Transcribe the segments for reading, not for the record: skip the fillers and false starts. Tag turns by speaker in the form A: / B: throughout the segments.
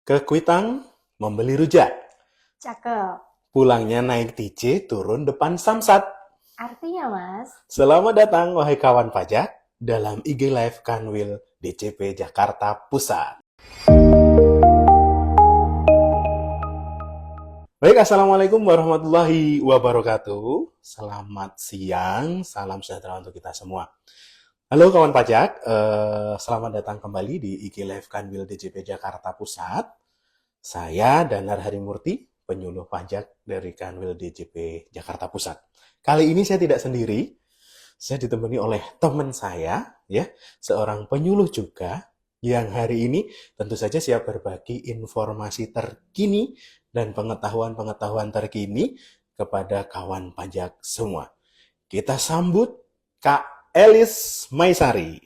A: Ke Kuitang membeli rujak.
B: Cakep.
A: Pulangnya naik TJ turun depan Samsat.
B: Artinya, Mas,
A: Selamat datang wahai kawan pajak dalam IG Live Kanwil DCP Jakarta Pusat. Baik, Assalamualaikum warahmatullahi wabarakatuh. Selamat siang, salam sejahtera untuk kita semua. Halo kawan pajak, selamat datang kembali di IG Live Kanwil DCP Jakarta Pusat. Saya Danar Harimurti, penyuluh pajak dari Kanwil DCP Jakarta Pusat. Kali ini saya tidak sendiri, saya ditemani oleh teman saya, ya, seorang penyuluh juga, yang hari ini tentu saja siap berbagi informasi terkini dan pengetahuan-pengetahuan terkini kepada kawan pajak semua. Kita sambut Kak Elis Maisari.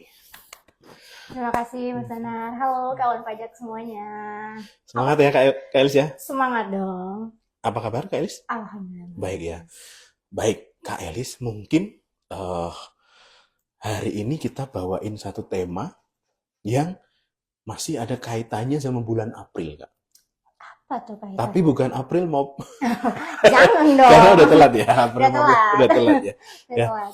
B: terima kasih Mas Danar. Halo kawan pajak semuanya.
A: Semangat ya Kak Elis ya.
B: Semangat dong.
A: Apa kabar Kak Elis?
B: Alhamdulillah.
A: Baik ya. Baik Kak Elis, mungkin hari ini kita bawain satu tema yang masih ada kaitannya sama bulan April, Kak.
B: Apa tuh kaitannya?
A: Tapi bukan April mau
B: Jangan dong.
A: karena udah telat ya. April
B: Udah telat.
A: udah telat ya.
B: Udah
A: Ya.
B: telat.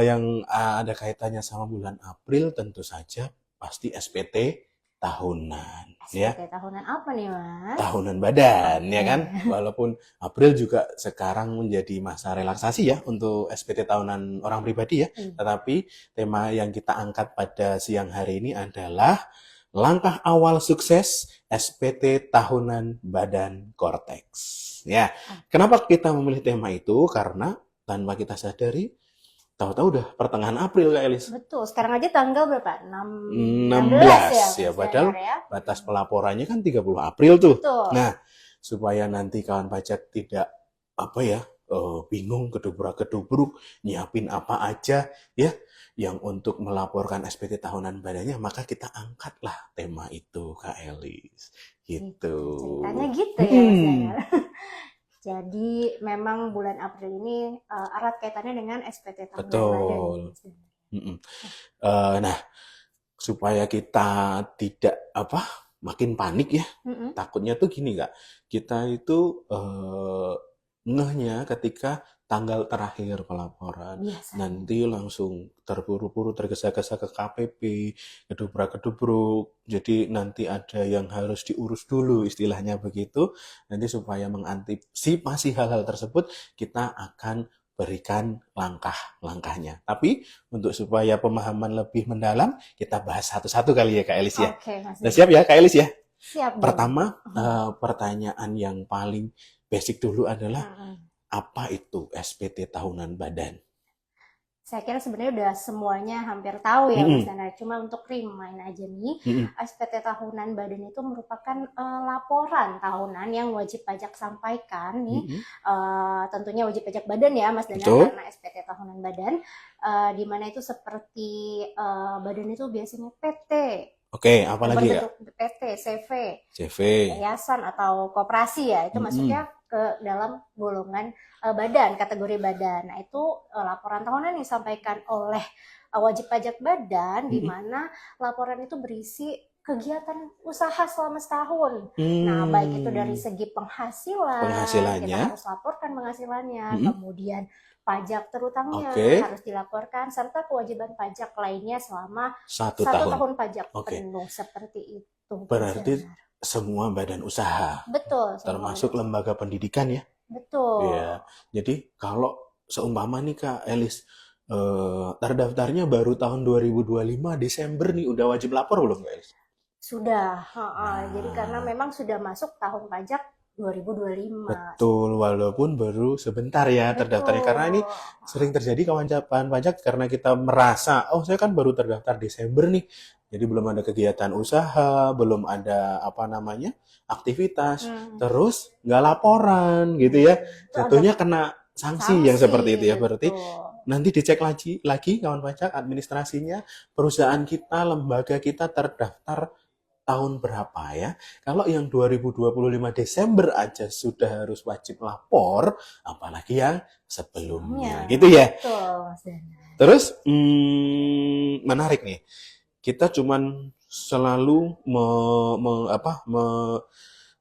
A: Yang ada kaitannya sama bulan April tentu saja pasti SPT tahunan, ya.
B: SPT tahunan apa nih, Mas?
A: Tahunan badan,
B: Oke.
A: ya kan? Walaupun April juga sekarang menjadi masa relaksasi ya untuk SPT tahunan orang pribadi ya. Tetapi tema yang kita angkat pada siang hari ini adalah langkah awal sukses SPT tahunan badan Cortex. Ya, kenapa kita memilih tema itu? Karena tanpa kita sadari, tahu-tahu udah pertengahan April, Kak Elis.
B: Betul, sekarang aja tanggal berapa?
A: 16 ya,
B: Mas
A: padahal
B: Danar ya?
A: batas pelaporannya kan 30 April tuh.
B: Betul.
A: Nah, supaya nanti kawan pajak tidak bingung kedubrak-kedubruk nyiapin apa aja ya yang untuk melaporkan SPT tahunan badannya, maka kita angkatlah tema itu Kak Elis. Gitu.
B: Ceritanya gitu ya, Mas Danar. Jadi memang bulan April ini erat kaitannya dengan SPT tahunan
A: Betul.
B: badan.
A: Mm-mm. Nah, supaya kita tidak makin panik ya,
B: Mm-mm.
A: takutnya tuh gini Kak, kita itu ngehnya ketika tanggal terakhir pelaporan,
B: Biasa.
A: nanti langsung terburu-buru tergesa-gesa ke KPP, kedubrak-kedubruk, jadi nanti ada yang harus diurus dulu istilahnya begitu, nanti supaya mengantisipasi hal-hal tersebut kita akan berikan langkah-langkahnya. Tapi untuk supaya pemahaman lebih mendalam, kita bahas satu-satu kali ya Kak Elis ya.
B: Oke, Mas
A: Udah
B: Danar.
A: siap ya Kak Elis ya?
B: Siap dong.
A: Pertama, pertanyaan yang paling basic dulu adalah apa itu SPT tahunan badan?
B: Saya kira sebenarnya udah semuanya hampir tahu ya Mas Danar. Cuma untuk remind aja nih, SPT tahunan badan itu merupakan laporan tahunan yang wajib pajak sampaikan nih. Tentunya wajib pajak badan ya Mas Danar,
A: Betul.
B: karena SPT tahunan badan, di mana itu seperti badan itu biasanya PT.
A: Oke, apalagi ya?
B: Berbentuk PT, CV,
A: CV.
B: yayasan atau koperasi ya, itu masuknya ke dalam golongan badan, kategori badan. Nah, itu laporan tahunan yang disampaikan oleh wajib pajak badan, di mana laporan itu berisi kegiatan usaha selama setahun. Nah, baik itu dari segi penghasilannya, kita harus laporkan penghasilannya, kemudian pajak terutamnya harus dilaporkan, serta kewajiban pajak lainnya selama 1 tahun pajak penuh, seperti itu.
A: Berarti semua badan usaha.
B: Betul.
A: Termasuk lembaga pendidikan ya?
B: Betul.
A: Ya. Jadi kalau seumpama nih Kak Elis, terdaftarnya baru tahun 2025 Desember nih, udah wajib lapor belum Kak Elis?
B: Sudah. Jadi karena memang sudah masuk tahun pajak 2025.
A: Betul, walaupun baru sebentar ya terdaftarnya. Karena ini sering terjadi kawan pajak karena kita merasa, oh saya kan baru terdaftar Desember nih, jadi belum ada kegiatan usaha, belum ada aktivitas, terus nggak laporan gitu ya, jatuhnya kena sanksi yang seperti itu ya. Berarti nanti dicek lagi kawan pajak administrasinya, perusahaan kita, lembaga kita terdaftar tahun berapa ya. Kalau yang 2025 Desember aja sudah harus wajib lapor, apalagi yang sebelumnya. Gitu ya.
B: Betul, Mas Danar.
A: Terus menarik nih. Kita cuman selalu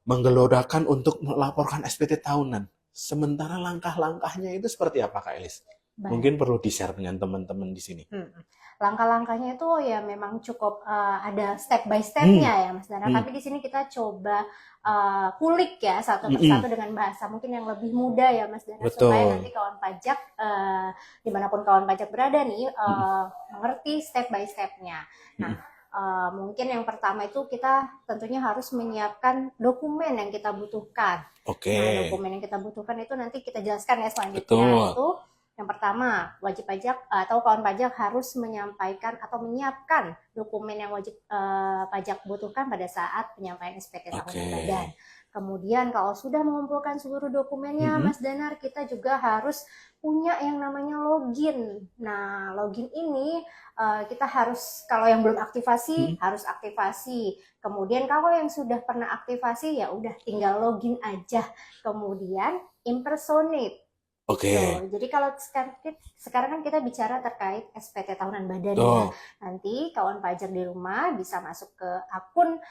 A: menggelodakan untuk melaporkan SPT tahunan. Sementara langkah-langkahnya itu seperti apa, Kak Elis?
B: Baik.
A: Mungkin perlu di-share dengan teman-teman di sini.
B: Langkah-langkahnya itu ya memang cukup ada step by step-nya ya Mas Dana. Tapi di sini kita coba kulik ya satu persatu dengan bahasa mungkin yang lebih mudah ya Mas Dana.
A: Betul.
B: Supaya nanti kawan pajak dimanapun kawan pajak berada nih mengerti step by step-nya. Nah, mungkin yang pertama itu kita tentunya harus menyiapkan dokumen yang kita butuhkan.
A: Oke.
B: Nah, dokumen yang kita butuhkan itu nanti kita jelaskan ya selanjutnya.
A: Betul.
B: Itu yang pertama, wajib pajak atau kawan pajak harus menyampaikan atau menyiapkan dokumen yang wajib pajak butuhkan pada saat penyampaian SPT tahunan badan. Kemudian kalau sudah mengumpulkan seluruh dokumennya, Mas Danar, kita juga harus punya yang namanya login. Nah, login ini kita harus, kalau yang belum aktivasi, harus aktivasi. Kemudian kalau yang sudah pernah aktivasi, ya udah tinggal login aja. Kemudian impersonate.
A: Oke.
B: Jadi kalau sekarang kan kita bicara terkait SPT tahunan badan ya. Nanti kawan pajak di rumah bisa masuk ke akun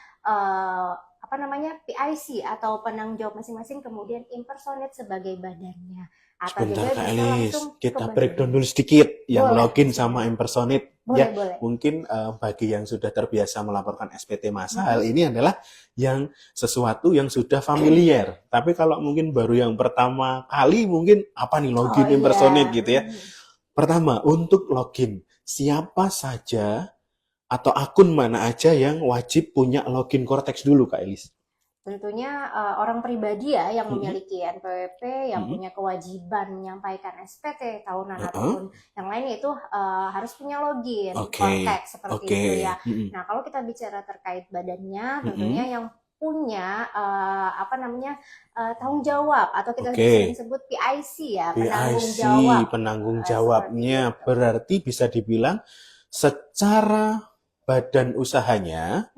B: PIC atau penanggung jawab masing-masing, kemudian impersonate sebagai badannya. Atau
A: Sebentar,
B: juga
A: Kak
B: bisa
A: Elis,
B: langsung
A: kita
B: ke
A: breakdown dulu sedikit yang
B: Boleh.
A: login sama impersonate.
B: Boleh.
A: Mungkin bagi yang sudah terbiasa melaporkan SPT massal, ini adalah yang sesuatu yang sudah familiar. Tapi kalau mungkin baru yang pertama kali, mungkin apa nih login impersonate gitu ya. Pertama, untuk login, siapa saja atau akun mana aja yang wajib punya login Cortex dulu, Kak Elis?
B: Tentunya orang pribadi ya yang memiliki NPWP, yang punya kewajiban menyampaikan SPT tahunan ataupun yang lain itu harus punya login Cortex seperti itu ya. Nah, kalau kita bicara terkait badannya, tentunya yang punya tanggung jawab atau kita sering sebut PIC ya,
A: penanggung jawabnya berarti bisa dibilang secara badan usahanya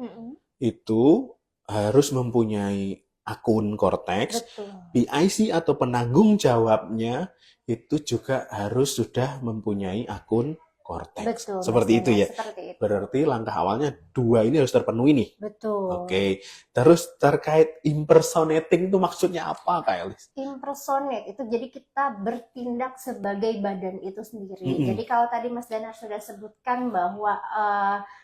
A: itu harus mempunyai akun Cortex. PIC atau penanggung jawabnya itu juga harus sudah mempunyai akun Cortex. Seperti itu ya. Berarti langkah awalnya 2 ini harus terpenuhi nih. Oke. Terus terkait impersonating itu maksudnya apa, Kak Elis?
B: Impersonate itu jadi kita bertindak sebagai badan itu sendiri. Jadi kalau tadi Mas Danar sudah sebutkan bahwa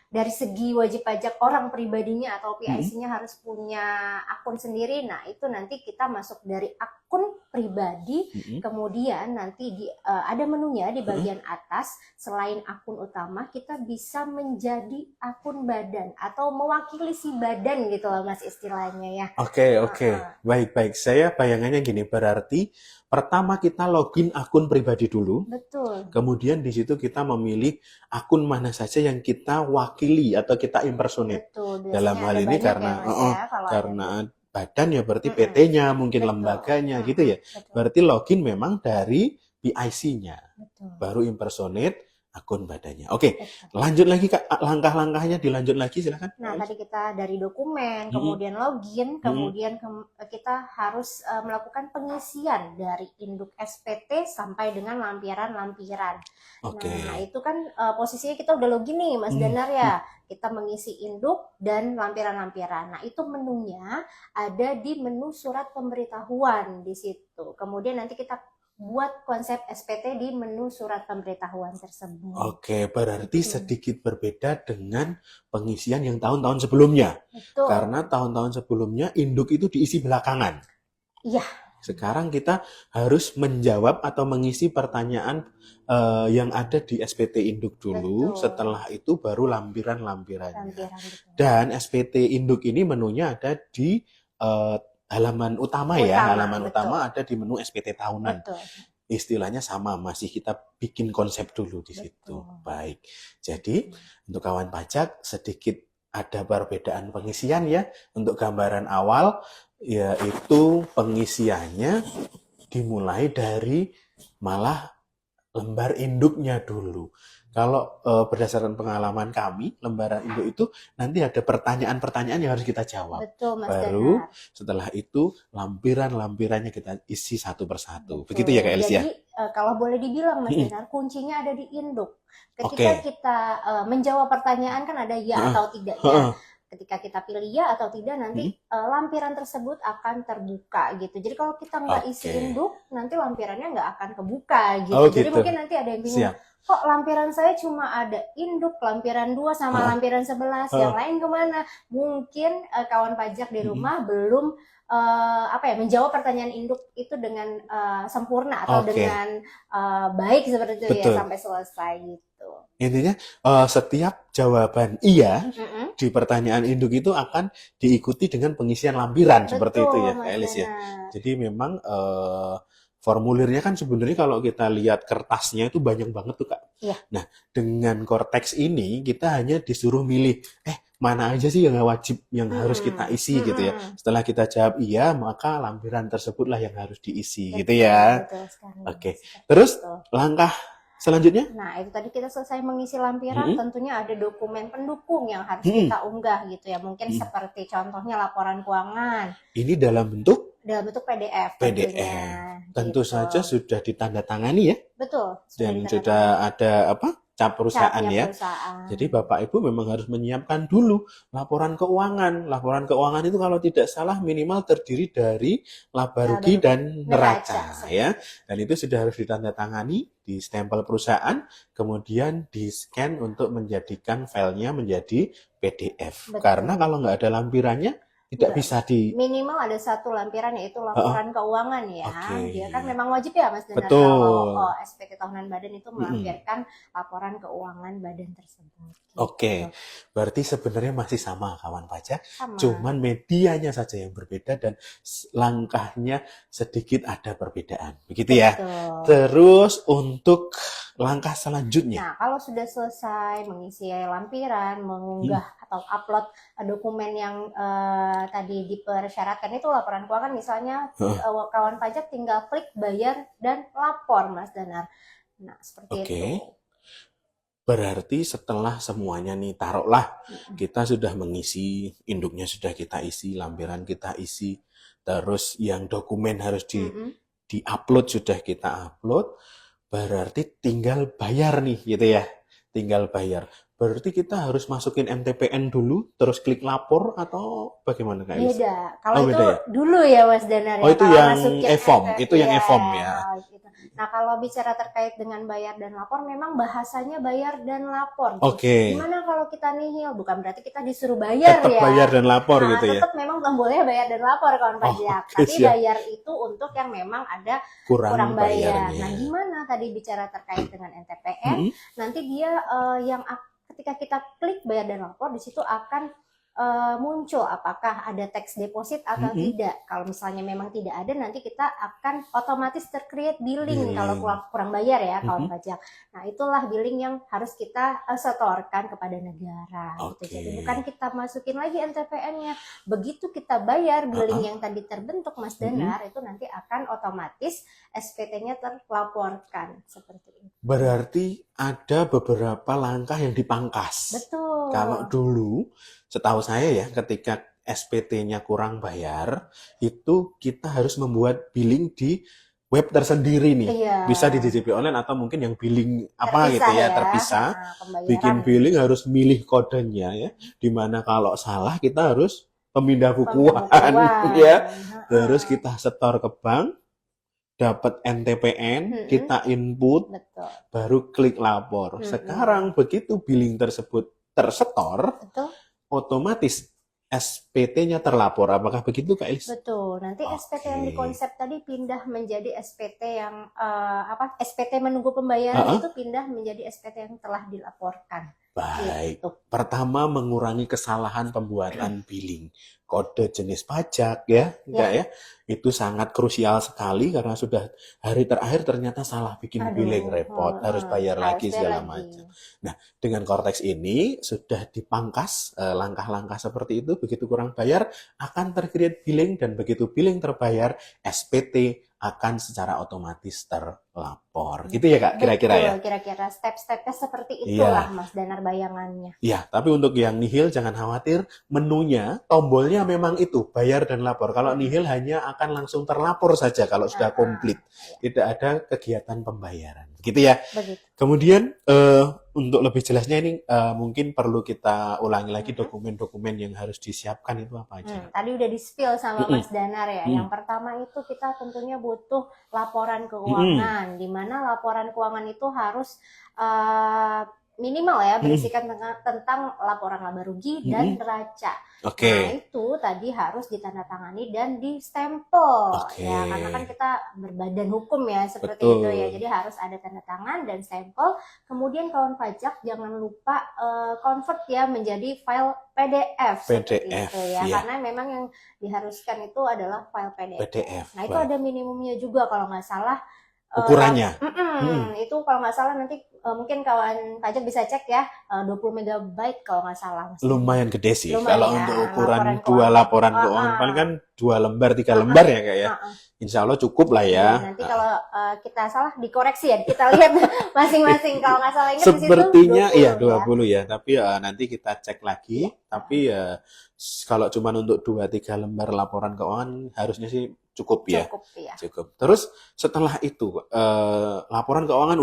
B: dari segi wajib pajak orang pribadinya atau PIC-nya harus punya akun sendiri. Nah, itu nanti kita masuk dari akun pribadi, kemudian nanti ada menunya di bagian atas. Selain akun utama, kita bisa menjadi akun badan atau mewakili si badan gitu loh Mas istilahnya ya.
A: Oke. Baik. Saya bayangannya gini, berarti pertama kita login akun pribadi dulu.
B: Betul.
A: Kemudian di situ kita memilih akun mana saja yang kita wakili atau kita impersonate.
B: Betul.
A: Dalam hal ini karena badan ya berarti PT-nya, mungkin lembaganya gitu ya. Berarti login memang dari PIC-nya. Baru impersonate akun badannya. Oke. Lanjut lagi Kak, langkah-langkahnya dilanjut lagi silakan.
B: Nah, tadi kita dari dokumen, kemudian login, kemudian kita harus melakukan pengisian dari induk SPT sampai dengan lampiran-lampiran. Nah, itu kan posisinya kita udah login nih Mas Danar ya. Kita mengisi induk dan lampiran-lampiran. Nah, itu menunya ada di menu surat pemberitahuan di situ. Kemudian nanti kita buat konsep SPT di menu surat pemberitahuan tersebut.
A: Oke, berarti sedikit berbeda dengan pengisian yang tahun-tahun sebelumnya.
B: Betul.
A: Karena tahun-tahun sebelumnya induk itu diisi belakangan.
B: Iya.
A: Sekarang kita harus menjawab atau mengisi pertanyaan yang ada di SPT induk dulu. Betul. Setelah itu baru lampiran-lampirannya. Dan SPT induk ini menunya ada di halaman utama ya, halaman utama ada di menu SPT tahunan.
B: Betul.
A: Istilahnya sama, masih kita bikin konsep dulu di situ. Baik. Jadi untuk kawan pajak sedikit ada perbedaan pengisian ya. Untuk gambaran awal yaitu pengisiannya dimulai dari malah lembar induknya dulu. Kalau berdasarkan pengalaman kami, lembaran induk itu nanti ada pertanyaan-pertanyaan yang harus kita jawab.
B: Betul, Mas
A: Baru
B: Danar.
A: setelah itu lampiran-lampirannya kita isi satu persatu. Betul. Begitu ya Kak Elis ya?
B: Jadi kalau boleh dibilang Mas
A: Mm-mm.
B: Dinar, kuncinya ada di induk. Ketika
A: Oke.
B: kita menjawab pertanyaan kan ada ya
A: Heeh.
B: atau tidaknya.
A: Heeh.
B: Ketika kita pilih ya atau tidak, nanti
A: Mm-mm.
B: lampiran tersebut akan terbuka gitu. Jadi kalau kita nggak isi
A: Oke.
B: induk, nanti lampirannya nggak akan kebuka gitu.
A: Oh
B: Jadi
A: gitu.
B: mungkin nanti ada yang bingung,
A: Siap.
B: kok lampiran saya cuma ada induk, lampiran 2 sama
A: Heeh.
B: lampiran 11, yang
A: Heeh.
B: lain kemana? Mungkin kawan pajak di
A: Mm-mm.
B: rumah belum menjawab pertanyaan induk itu dengan sempurna atau
A: Oke.
B: dengan baik seperti itu ya
A: Betul.
B: sampai selesai gitu.
A: Intinya setiap jawaban iya
B: Mm-mm.
A: di pertanyaan induk itu akan diikuti dengan pengisian lampiran seperti itu
B: Betul
A: ya, Kak
B: Mas
A: Elis ya.
B: Danar.
A: Jadi memang formulirnya kan sebenarnya kalau kita lihat kertasnya itu banyak banget tuh Kak.
B: Iya.
A: Nah, dengan Cortex ini kita hanya disuruh milih mana aja sih yang wajib yang harus kita isi gitu ya. Setelah kita jawab iya, maka lampiran tersebutlah yang harus diisi gitu ya.
B: Betul sekali.
A: Oke.
B: Seperti
A: Terus
B: itu.
A: langkah selanjutnya?
B: Nah, itu tadi kita selesai mengisi lampiran,
A: Mm-mm.
B: tentunya ada dokumen pendukung yang harus
A: Mm-mm.
B: kita unggah gitu ya. Mungkin
A: Mm.
B: seperti contohnya laporan keuangan
A: Ini dalam bentuk
B: dalam bentuk PDF
A: PDF.
B: tentunya.
A: Tentu
B: gitu.
A: saja sudah ditandatangani ya,
B: Betul.
A: dan
B: ditandatangani.
A: sudah ada cap perusahaan
B: Capnya
A: ya.
B: perusahaan.
A: Jadi Bapak Ibu memang harus menyiapkan dulu laporan keuangan. Laporan keuangan itu kalau tidak salah minimal terdiri dari laba rugi dan neraca ya. Dan itu sudah harus ditandatangani, di stempel perusahaan, kemudian di-scan untuk menjadikan filenya menjadi PDF.
B: Betul.
A: Karena kalau nggak ada lampirannya tidak
B: Nggak.
A: bisa di
B: Minimal ada satu lampiran yaitu laporan keuangan ya.
A: Oke.
B: Dia kan memang wajib ya Mas Danar
A: Betul.
B: kalau SPT tahunan badan itu melampirkan laporan keuangan badan tersebut. Gitu.
A: Oke. Berarti sebenarnya masih sama kawan pajak,
B: Sama.
A: cuman medianya saja yang berbeda dan langkahnya sedikit ada perbedaan. Begitu ya.
B: Betul.
A: Terus untuk langkah selanjutnya.
B: Nah, kalau sudah selesai mengisi lampiran, mengunggah atau upload dokumen yang tadi dipersyaratkan itu laporan keuangan misalnya kawan pajak tinggal klik bayar dan lapor Mas Danar. Nah, seperti
A: Oke.
B: itu.
A: Berarti setelah semuanya nih, taruhlah kita sudah mengisi, induknya sudah kita isi, lampiran kita isi, terus yang dokumen harus di-upload sudah kita upload, berarti tinggal bayar nih gitu ya, tinggal bayar. Berarti kita harus masukin MTPN dulu, terus klik lapor atau bagaimana Kak Elis?
B: Beda. Kalau itu
A: beda ya?
B: dulu ya Mas Danar.
A: Oh,
B: ya.
A: itu
B: Kalau
A: yang
B: masukin
A: e-form,
B: MTPN,
A: itu yang e-form ya.
B: Gitu. Nah, kalau bicara terkait dengan bayar dan lapor, memang bahasanya bayar dan lapor. Gitu.
A: Oke.
B: Gimana kalau kita nihil? Bukan berarti kita disuruh bayar
A: Tetap
B: ya.
A: bayar dan lapor
B: Nah,
A: gitu ya.
B: tetap memang belum boleh bayar dan lapor kawan pajak.
A: oke,
B: Tapi
A: siap.
B: bayar itu untuk yang memang ada
A: Kurang
B: bayar.
A: bayarnya.
B: Nah, gimana tadi bicara terkait dengan NTPN? Nanti dia ketika kita klik bayar dan lapor, di situ akan muncul apakah ada tax deposit atau tidak. Kalau misalnya memang tidak ada, nanti kita akan otomatis tercreate billing kalau kurang bayar ya kawan pajak. Nah, itulah billing yang harus kita setorkan kepada negara. Gitu. Jadi bukan kita masukin lagi NTPN-nya. Begitu kita bayar billing yang tadi terbentuk Mas Danar, itu nanti akan otomatis SPT-nya terlaporkan seperti itu.
A: Berarti ada beberapa langkah yang dipangkas.
B: Betul.
A: Kalau dulu, setahu saya ya, ketika SPT-nya kurang bayar, itu kita harus membuat billing di web tersendiri nih.
B: Iya.
A: Bisa di DJP online atau mungkin yang billing apa
B: Terpisah
A: gitu ya,
B: ya.
A: terpisah.
B: Nah,
A: Bikin billing harus milih kodenya ya. Dimana kalau salah kita harus pemindah bukuan ya. Terus kita setor ke bank, dapat NTPN, kita input,
B: Betul.
A: baru klik lapor. Sekarang begitu billing tersebut tersetor,
B: Betul.
A: otomatis SPT-nya terlapor. Apakah begitu Kak Elis?
B: Betul. Nanti SPT yang dikonsep tadi pindah menjadi SPT yang SPT menunggu pembayaran itu pindah menjadi SPT yang telah dilaporkan.
A: Baik.
B: Gitu.
A: Pertama, mengurangi kesalahan pembuatan billing kode jenis pajak ya, enggak ya? Itu sangat krusial sekali karena sudah hari terakhir ternyata salah bikin billing, repot, harus bayar lagi segala macam. Nah, dengan Cortex ini sudah dipangkas langkah-langkah seperti itu. Begitu kurang bayar akan tercreate billing, dan begitu billing terbayar, SPT akan secara otomatis terlapor. Gitu ya Kak, kira-kira ya?
B: Kira-kira step-stepnya seperti itulah Mas Danar bayangannya.
A: Iya, tapi untuk yang nihil jangan khawatir, menunya, tombolnya Pokoknya memang itu, bayar dan lapor. Kalau nihil hanya akan langsung terlapor saja kalau sudah komplit. Tidak ada kegiatan pembayaran. Gitu ya.
B: Begitu.
A: Kemudian untuk lebih jelasnya ini mungkin perlu kita ulangi lagi dokumen-dokumen yang harus disiapkan itu apa aja.
B: Tadi udah di-spill sama Mas Danar ya. Yang pertama itu kita tentunya butuh laporan keuangan, di mana laporan keuangan itu harus minimal ya berisikan tentang laporan laba rugi dan neraca. Nah itu tadi harus ditandatangani dan distempel ya, karena kan kita berbadan hukum ya seperti itu ya, jadi harus ada tanda tangan dan stempel. Kemudian kawan pajak jangan lupa convert ya menjadi file PDF seperti itu ya, karena memang yang diharuskan itu adalah file PDF. Nah itu ada minimumnya juga kalau nggak salah.
A: Ukurannya
B: itu kalau nggak salah nanti mungkin kawan pajak bisa cek ya, 20 megabyte kalau nggak salah.
A: Lumayan gede sih kalau untuk ukuran dua laporan keuangan, paling kan 2 lembar 3 lembar ya Kak ya. Insya Allah cukup lah ya.
B: Nanti kalau kita salah dikoreksi ya, kita lihat masing-masing. Kalau nggak salah ingat
A: sepertinya iya 20 ya, tapi nanti kita cek lagi. Tapi kalau cuma untuk 2-3 lembar laporan keuangan harusnya sih cukup ya. Cukup. Terus setelah itu laporan keuangan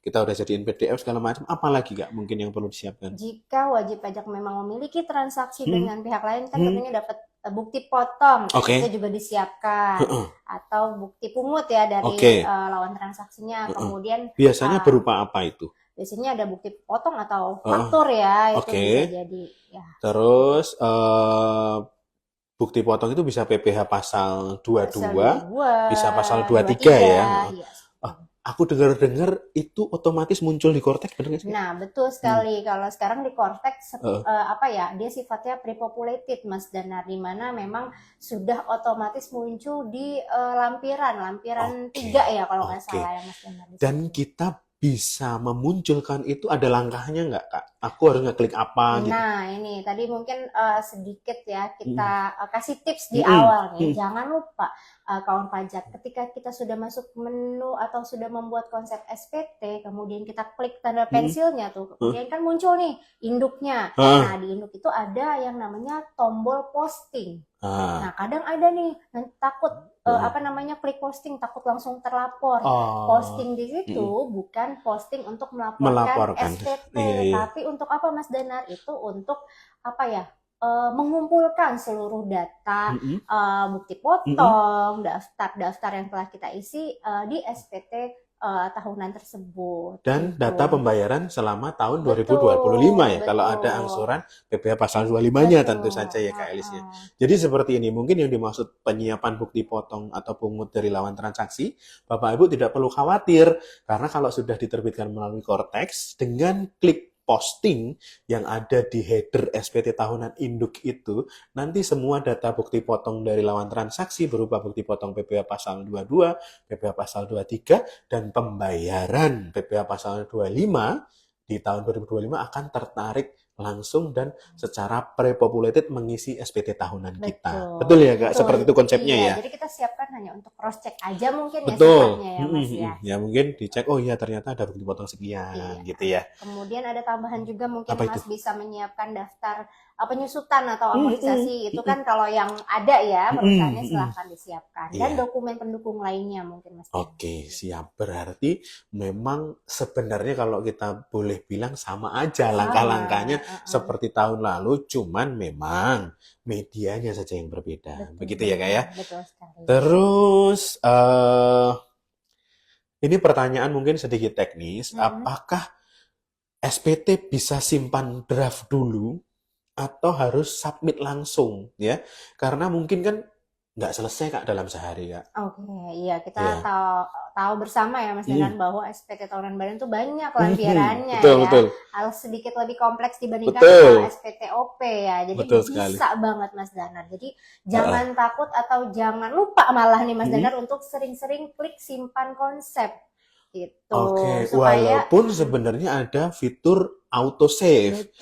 A: kita udah jadiin PDF segala macam, apalagi Kak mungkin yang perlu disiapkan? Jika
B: wajib pajak memang memiliki transaksi dengan pihak lain kan tentunya dapat bukti potong, itu juga disiapkan, atau bukti pungut ya dari lawan transaksinya. Kemudian
A: biasanya berupa apa itu?
B: Biasanya ada bukti potong atau faktur ya, itu bisa jadi ya.
A: Terus bukti potong itu bisa PPh pasal 22, bisa pasal 23 ya. Aku dengar-dengar itu otomatis muncul di Kortex, benar nggak sih?
B: Nah, betul sekali. Kalau sekarang di Kortex, dia sifatnya pre-populated, Mas Danar, di mana memang sudah otomatis muncul di lampiran 3 ya, kalau nggak salah ya, Mas Danar.
A: Dan kita bisa memunculkan itu, ada langkahnya nggak Kak? Aku harus ngeklik apa gitu?
B: Nah ini tadi mungkin sedikit ya kita kasih tips di awal nih. Jangan lupa kawan pajak, ketika kita sudah masuk menu atau sudah membuat konsep SPT, kemudian kita klik tanda pensilnya tuh, kemudian kan muncul nih induknya. Nah di induk itu ada yang namanya tombol posting. Nah kadang ada nih takut klik posting, takut langsung terlapor. Posting di situ bukan posting untuk melaporkan SPT, tapi untuk apa Mas Danar? Itu untuk mengumpulkan seluruh data, bukti potong, daftar-daftar yang telah kita isi di SPT tahunan tersebut.
A: Dan data pembayaran selama tahun 2025 ya, kalau ada angsuran PPh pasal 25-nya tentu saja ya Kak Elis ya. Jadi seperti ini, mungkin yang dimaksud penyiapan bukti potong atau pungut dari lawan transaksi, Bapak Ibu tidak perlu khawatir, karena kalau sudah diterbitkan melalui Kortex, dengan klik posting yang ada di header SPT tahunan induk itu, nanti semua data bukti potong dari lawan transaksi berupa bukti potong PPh pasal 22, PPh pasal 23, dan pembayaran PPh pasal 25 di tahun 2025 akan tertarik langsung dan secara pre-populated mengisi SPT tahunan kita. Betul ya Kak? Seperti itu konsepnya ya?
B: Jadi kita siapkan hanya untuk cross check aja mungkin ya
A: sifatnya ya Mas ya. Ya mungkin dicek, oh iya ternyata ada bukti potong sekian gitu ya.
B: Kemudian ada tambahan juga mungkin Mas bisa menyiapkan daftar penyusutan atau amortisasi. Itu kan kalau yang ada ya perusahaannya silahkan disiapkan. Dan dokumen pendukung lainnya mungkin Mas.
A: Oke, siap. Berarti memang sebenarnya kalau kita boleh bilang sama aja langkah-langkahnya seperti tahun lalu, cuman memang medianya saja yang berbeda. Begitu ya Kak ya?
B: Betul sekali.
A: Terus ini pertanyaan mungkin sedikit teknis. Apakah SPT bisa simpan draft dulu atau harus submit langsung ya? Karena mungkin kan nggak selesai Kak dalam sehari Kak.
B: Iya kita tahu bersama ya Mas Danar bahwa SPT tahunan badan itu banyak lampirannya betul. Harus sedikit lebih kompleks dibandingkan SPT OP ya. Jadi bisa banget Mas Danar. Jadi jangan takut atau jangan lupa malah nih Mas Danar untuk sering-sering klik simpan konsep. Gitu.
A: Walaupun sebenarnya ada fitur autosave,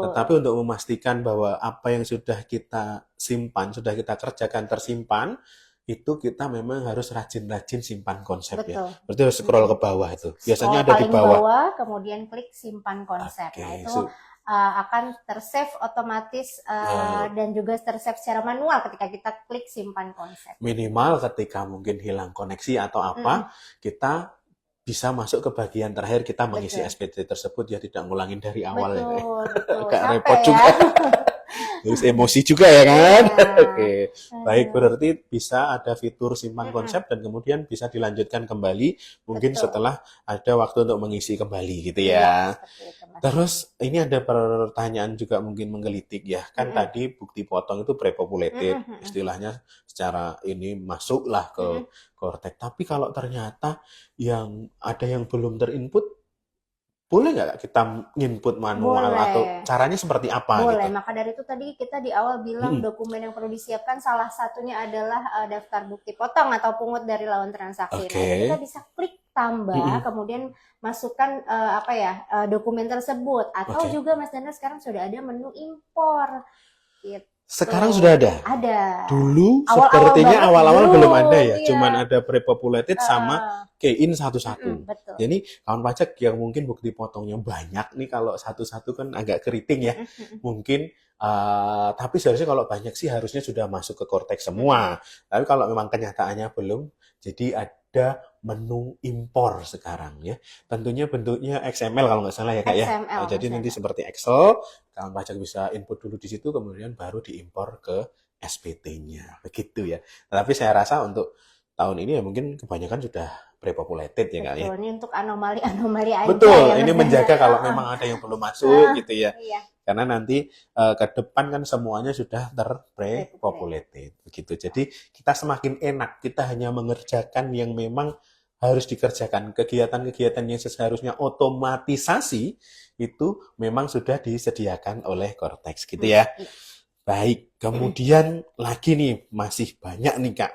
A: tetapi untuk memastikan bahwa apa yang sudah kita simpan, sudah kita kerjakan tersimpan, itu kita memang harus rajin-rajin simpan konsep ya. Berarti harus scroll ke bawah itu. Biasanya ada di bawah.
B: Kemudian klik simpan konsep. Nah itu akan tersave otomatis dan juga tersave secara manual ketika kita klik simpan konsep.
A: Minimal ketika mungkin hilang koneksi atau apa, kita bisa masuk ke bagian terakhir, kita mengisi SPT tersebut, ya tidak ngulangin dari awal.
B: Betul.
A: Agak
B: Capek
A: repot
B: ya.
A: juga. Terus emosi juga ya kan?
B: Iya.
A: Oke. Baik, berarti bisa ada fitur simpan konsep dan kemudian bisa dilanjutkan kembali mungkin
B: Betul.
A: setelah ada waktu untuk mengisi kembali gitu
B: Iya,
A: ya.
B: seperti itu, Mas.
A: Terus ini ada pertanyaan juga mungkin menggelitik ya. Kan tadi bukti potong itu pre-populated, istilahnya secara ini masuklah ke Cortex. Tapi kalau ternyata yang ada yang belum terinput, boleh nggak kita input manual
B: Boleh.
A: atau caranya seperti apa
B: Boleh,
A: gitu?
B: maka dari itu tadi kita di awal bilang dokumen yang perlu disiapkan salah satunya adalah daftar bukti potong atau pungut dari lawan transaksi. Nah, kita bisa klik tambah, kemudian masukkan dokumen tersebut. Atau juga Mas Dana sekarang sudah ada menu impor. Gitu.
A: Sekarang sudah ada?
B: Ada.
A: Dulu
B: Awal-awal
A: sepertinya
B: banget
A: awal-awal
B: belum,
A: belum ada ya,
B: iya.
A: cuman ada pre-populated sama key-in satu-satu.
B: Betul.
A: Jadi kawan pajak yang mungkin bukti potongnya banyak nih, kalau satu-satu kan agak keriting ya. Mungkin tapi seharusnya kalau banyak sih harusnya sudah masuk ke Cortex semua. Tapi kalau memang kenyataannya belum, jadi ada menu impor sekarang ya. Tentunya bentuknya XML kalau nggak salah ya Kak ya.
B: XML,
A: Jadi
B: XML.
A: nanti seperti Excel, kawan pajak bisa input dulu di situ, kemudian baru diimpor ke SPT-nya. Begitu ya. Tapi saya rasa untuk tahun ini ya mungkin kebanyakan sudah pre-populated ya Kak ya.
B: Betul, ini untuk anomali-anomali aja.
A: Betul,
B: ya,
A: ini
B: Mas
A: menjaga
B: Dana.
A: kalau memang ada yang belum masuk gitu ya.
B: Iya.
A: Karena nanti ke depan kan semuanya sudah ter-pre-populated. Begitu. Jadi kita semakin enak, kita hanya mengerjakan yang memang harus dikerjakan. Kegiatan-kegiatan yang seharusnya otomatisasi itu memang sudah disediakan oleh Cortex gitu ya. Baik, kemudian lagi nih, masih banyak nih Kak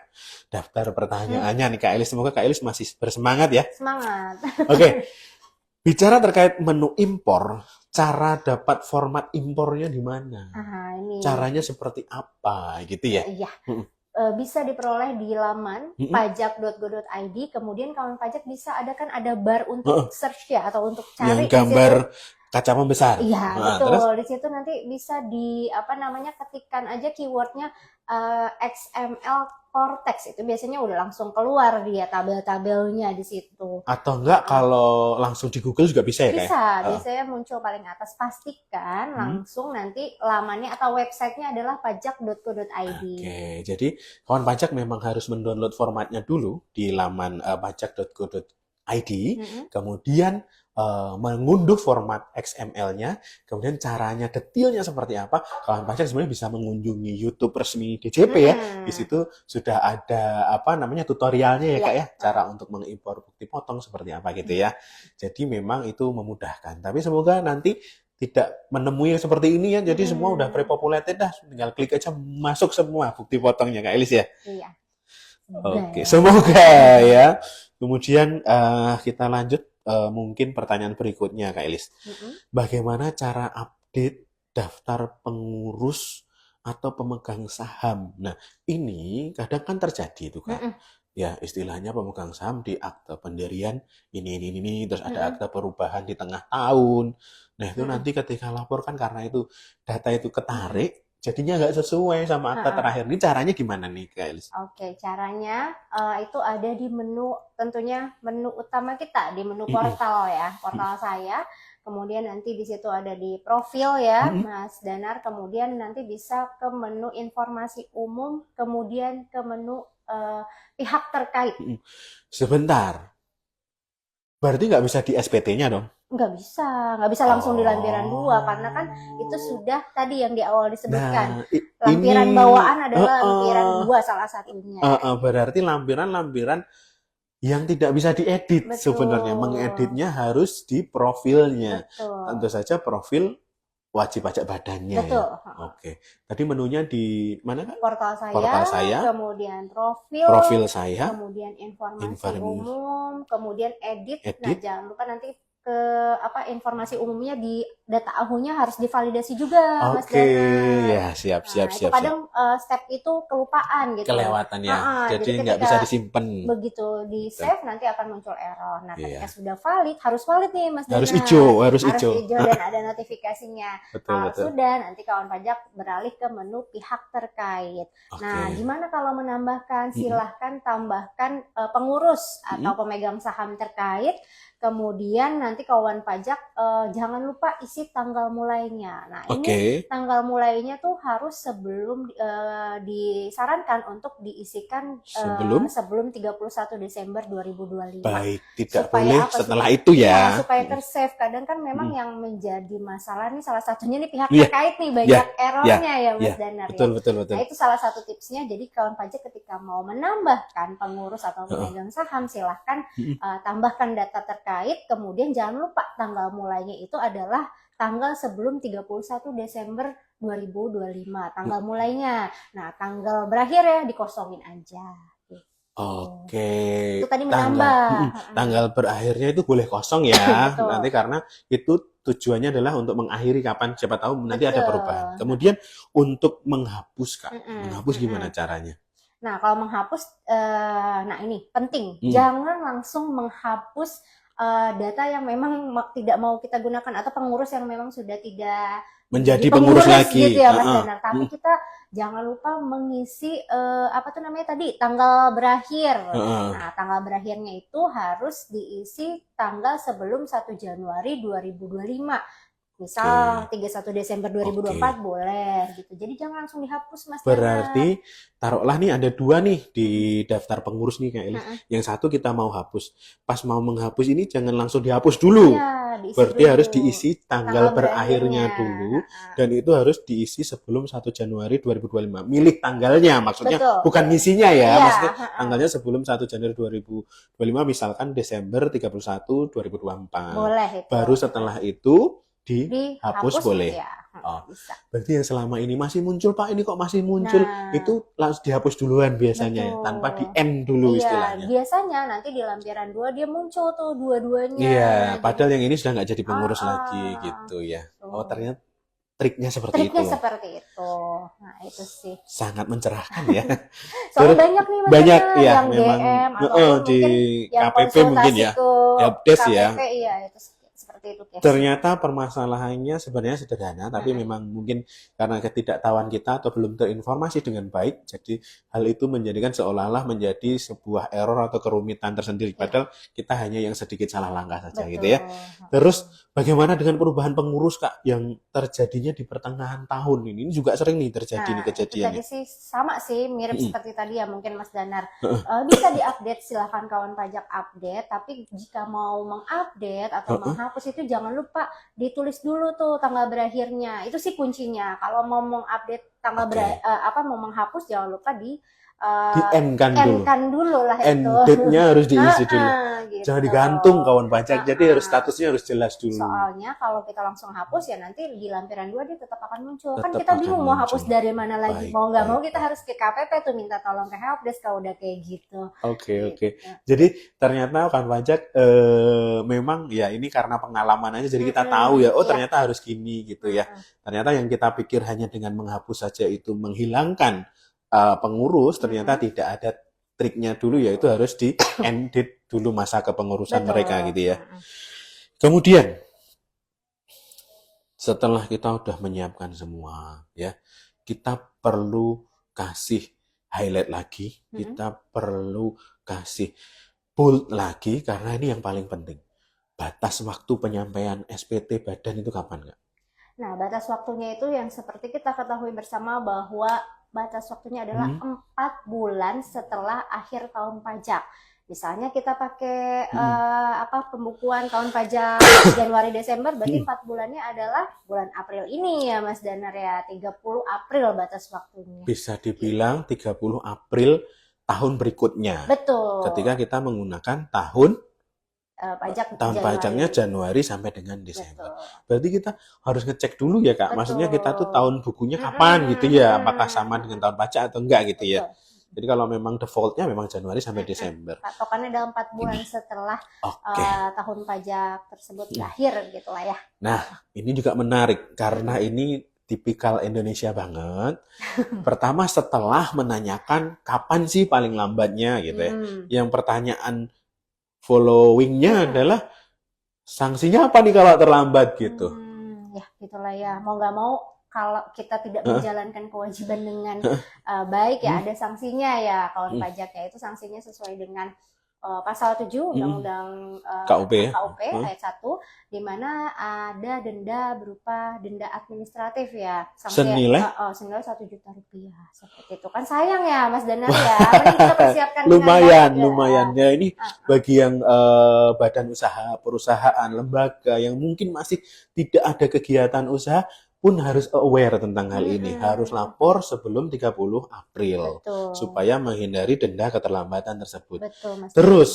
A: daftar pertanyaannya nih Kak Elis. Semoga Kak Elis masih bersemangat ya.
B: Semangat.
A: Oke, bicara terkait menu impor, cara dapat format impornya di mana?
B: Ini.
A: Caranya seperti apa gitu ya?
B: Iya. Bisa diperoleh di laman pajak.go.id, kemudian kawan pajak bisa ada bar untuk search ya, atau untuk cari
A: yang gambar kaca pembesar.
B: Iya,
A: Nah,
B: betul.
A: terus?
B: Di situ nanti bisa ketikkan aja keywordnya XML Cortex, itu biasanya udah langsung keluar dia tabel-tabelnya di situ.
A: Atau enggak kalau langsung di Google juga bisa ya Kak?
B: Bisa, biasanya muncul paling atas. Pastikan langsung nanti lamannya atau websitenya adalah pajak.go.id.
A: Oke, jadi kawan pajak memang harus mendownload formatnya dulu di laman pajak.go.id, kemudian mengunduh format XML-nya, kemudian caranya detailnya seperti apa, kawan pajak sebenarnya bisa mengunjungi YouTube resmi DJP ya. Di situ sudah ada tutorialnya ya Kak ya, cara untuk mengimpor bukti potong seperti apa gitu ya. Jadi memang itu memudahkan. Tapi semoga nanti tidak menemui yang seperti ini ya. Jadi semua udah pre-populated dah, tinggal klik aja masuk semua bukti potongnya Kak Elis ya.
B: Iya.
A: Oke, semoga ya. Kemudian kita lanjut. Mungkin pertanyaan berikutnya Kak Elis. Bagaimana cara update daftar pengurus atau pemegang saham? Nah, ini kadang kan terjadi itu Kak. Ya, istilahnya pemegang saham di akte pendirian ini, terus ada akte perubahan di tengah tahun. Nah, itu nanti ketika lapor kan karena itu data itu ketarik, jadinya nggak sesuai sama akte terakhir. Ini caranya gimana nih Kak Elis?
B: Oke, caranya itu ada di menu, tentunya menu utama kita, di menu portal ya, portal saya. Kemudian nanti di situ ada di profil ya, Mas Danar. Kemudian nanti bisa ke menu informasi umum, kemudian ke menu pihak terkait.
A: Sebentar. Berarti nggak bisa di SPT-nya dong?
B: Nggak bisa langsung di lampiran 2, karena kan itu sudah tadi yang di awal disebutkan. Lampiran bawaan adalah lampiran 2 salah satunya.
A: Berarti lampiran-lampiran yang tidak bisa diedit sebenarnya. Mengeditnya harus di profilnya.
B: Betul.
A: Tentu saja profil wajib pajak badannya.
B: Betul.
A: Ya. Oke. Tadi menunya di mana Kak?
B: Portal saya, kemudian
A: profil saya,
B: kemudian informasi umum, kemudian edit. Nah, jangan lupa nanti ke informasi umumnya di data AHU-nya harus divalidasi juga, Mas
A: Oke,
B: Dana.
A: ya siap.
B: Itu kadang step itu kelupaan gitu.
A: Kelewatan ya.
B: Jadi
A: Jadi nggak
B: ketika
A: bisa disimpan.
B: begitu di save nanti akan muncul error. Nah,
A: Iya.
B: ketika sudah valid, harus valid nih Mas Dana.
A: Harus hijau
B: Dan ada notifikasinya. Kalau
A: betul.
B: sudah, nanti kawan pajak beralih ke menu pihak terkait. Nah, gimana kalau menambahkan? Silahkan tambahkan pengurus atau pemegang saham terkait. Kemudian nanti kawan pajak jangan lupa isi tanggal mulainya. Nah, ini tanggal mulainya tuh harus sebelum disarankan untuk diisikan sebelum 31 Desember 2025.
A: Baik, tidak boleh setelah itu ya.
B: Supaya tersave. Kadang kan memang yang menjadi masalah nih salah satunya nih pihak terkait nih banyak errornya ya Mas Danar.
A: Betul.
B: Nah, itu salah satu tipsnya. Jadi kawan pajak ketika mau menambahkan pengurus atau pemegang saham silahkan tambahkan data terkait. Kemudian jangan lupa tanggal mulainya itu adalah tanggal sebelum 31 Desember 2025 tanggal mulainya. Nah, tanggal berakhir ya dikosongin aja.
A: Oke.
B: Itu tadi menambah.
A: Tanggal berakhirnya itu boleh kosong ya. Nanti karena itu tujuannya adalah untuk mengakhiri kapan, siapa tahu nanti ada perubahan. Kemudian untuk menghapus Kak. Menghapus gimana caranya?
B: Nah, kalau menghapus, nah ini penting. Jangan langsung menghapus data yang memang tidak mau kita gunakan atau pengurus yang memang sudah tidak
A: menjadi pengurus lagi
B: gitu ya Mas Danar. Tapi kita jangan lupa mengisi tanggal berakhir. Nah, tanggal berakhirnya itu harus diisi tanggal sebelum 1 Januari 2025. Misal 31 Desember 2024 boleh gitu. Jadi jangan langsung dihapus Mas.
A: Berarti taruhlah nih ada dua nih di daftar pengurus nih Kak Eli. Yang satu kita mau hapus. Pas mau menghapus ini jangan langsung dihapus dulu. Berarti harus diisi tanggal berakhirnya dulu. Dan itu harus diisi sebelum 1 Januari 2025. Milih tanggalnya maksudnya. Bukan ngisinya ya. Maksudnya tanggalnya sebelum 1 Januari 2025 misalkan Desember 31 2024.
B: Boleh itu.
A: Baru setelah itu dihapus boleh.
B: Ya.
A: Bisa. Berarti yang selama ini masih muncul Pak, ini kok masih muncul, itu langsung dihapus duluan biasanya. Tanpa di end dulu istilahnya.
B: Biasanya nanti di lampiran 2 dia muncul tuh dua-duanya.
A: Iya, padahal yang ini sudah nggak jadi pengurus lagi gitu ya. Oh, ternyata triknya seperti itu.
B: Nah, itu sih.
A: Sangat mencerahkan ya.
B: Soalnya banyak nih
A: banyak ya
B: yang
A: memang
B: DM atau
A: di KPP mungkin ya. Helpdesk ya.
B: Itu seperti itu.
A: Ternyata permasalahannya sebenarnya sederhana, tapi memang mungkin karena ketidaktahuan kita atau belum terinformasi dengan baik, jadi hal itu menjadikan seolah-olah menjadi sebuah error atau kerumitan tersendiri. Padahal kita hanya yang sedikit salah langkah saja gitu ya. Terus bagaimana dengan perubahan pengurus Kak yang terjadinya di pertengahan tahun ini? Ini juga sering nih terjadi nih kejadiannya.
B: Tadi sih sama sih, mirip seperti tadi ya mungkin Mas Danar. Bisa diupdate, silahkan kawan pajak update, tapi jika mau mengupdate atau menghapus itu jangan lupa ditulis dulu tuh tanggal berakhirnya. Itu sih kuncinya. Kalau mau mengupdate tanggal mau menghapus jangan lupa di end-kan dulu lah
A: end
B: itu.
A: date-nya harus diisi dulu.
B: Gitu.
A: Jangan digantung kawan pajak. Jadi harus statusnya harus jelas dulu.
B: Soalnya kalau kita langsung hapus ya nanti di lampiran 2 dia tetap akan muncul. Kan kita bingung mau hapus dari mana lagi. Mau nggak mau kita harus ke KPP tuh minta tolong ke helpdesk kalau udah kayak gitu.
A: Oke. Jadi ternyata kawan pajak memang ya ini karena pengalaman aja. Jadi kita tahu ya, ternyata harus gini gitu ya. Ternyata yang kita pikir hanya dengan menghapus saja itu menghilangkan pengurus, ternyata tidak ada triknya dulu, yaitu harus di end date dulu masa kepengurusan mereka gitu ya. Kemudian setelah kita udah menyiapkan semua ya, kita perlu kasih highlight lagi, kita perlu kasih bold lagi karena ini yang paling penting. Batas waktu penyampaian SPT badan itu kapan Kak?
B: Nah, batas waktunya itu yang seperti kita ketahui bersama bahwa batas waktunya adalah 4 bulan setelah akhir tahun pajak. Misalnya kita pakai pembukuan tahun pajak Januari Desember, berarti 4 bulannya adalah bulan April ini ya Mas Danar ya, 30 April batas waktunya.
A: Bisa dibilang 30 April tahun berikutnya.
B: Betul.
A: Ketika kita menggunakan tahun pajaknya Januari sampai dengan Desember. Berarti kita harus ngecek dulu ya Kak. Maksudnya kita tuh tahun bukunya kapan gitu ya, apakah sama dengan tahun pajak atau enggak gitu ya. Jadi kalau memang defaultnya memang Januari sampai Desember.
B: Patokannya dalam 4 bulan setelah
A: Oke.
B: tahun pajak tersebut berakhir gitu lah ya.
A: Nah, ini juga menarik karena ini tipikal Indonesia banget. Pertama setelah menanyakan kapan sih paling lambatnya gitu ya. Yang pertanyaan followingnya adalah sanksinya apa nih kalau terlambat gitu.
B: Ya gitulah ya, mau nggak mau kalau kita tidak menjalankan kewajiban dengan baik ya ada sanksinya ya kawan pajak ya. Itu sanksinya sesuai dengan pasal 7 Undang-Undang
A: KUP ya.
B: KUP ayat 1 di mana ada denda berupa denda administratif ya.
A: Senilai?
B: Senilai 1 juta rupiah. Seperti itu. Kan sayang ya Mas Danar ya. Mending kita persiapkan
A: lumayan. Ya ini bagi yang badan usaha, perusahaan, lembaga yang mungkin masih tidak ada kegiatan usaha pun harus aware tentang hal ini. Harus lapor sebelum 30 April.
B: Betul.
A: Supaya menghindari denda keterlambatan tersebut.
B: Betul, Mas.
A: Terus,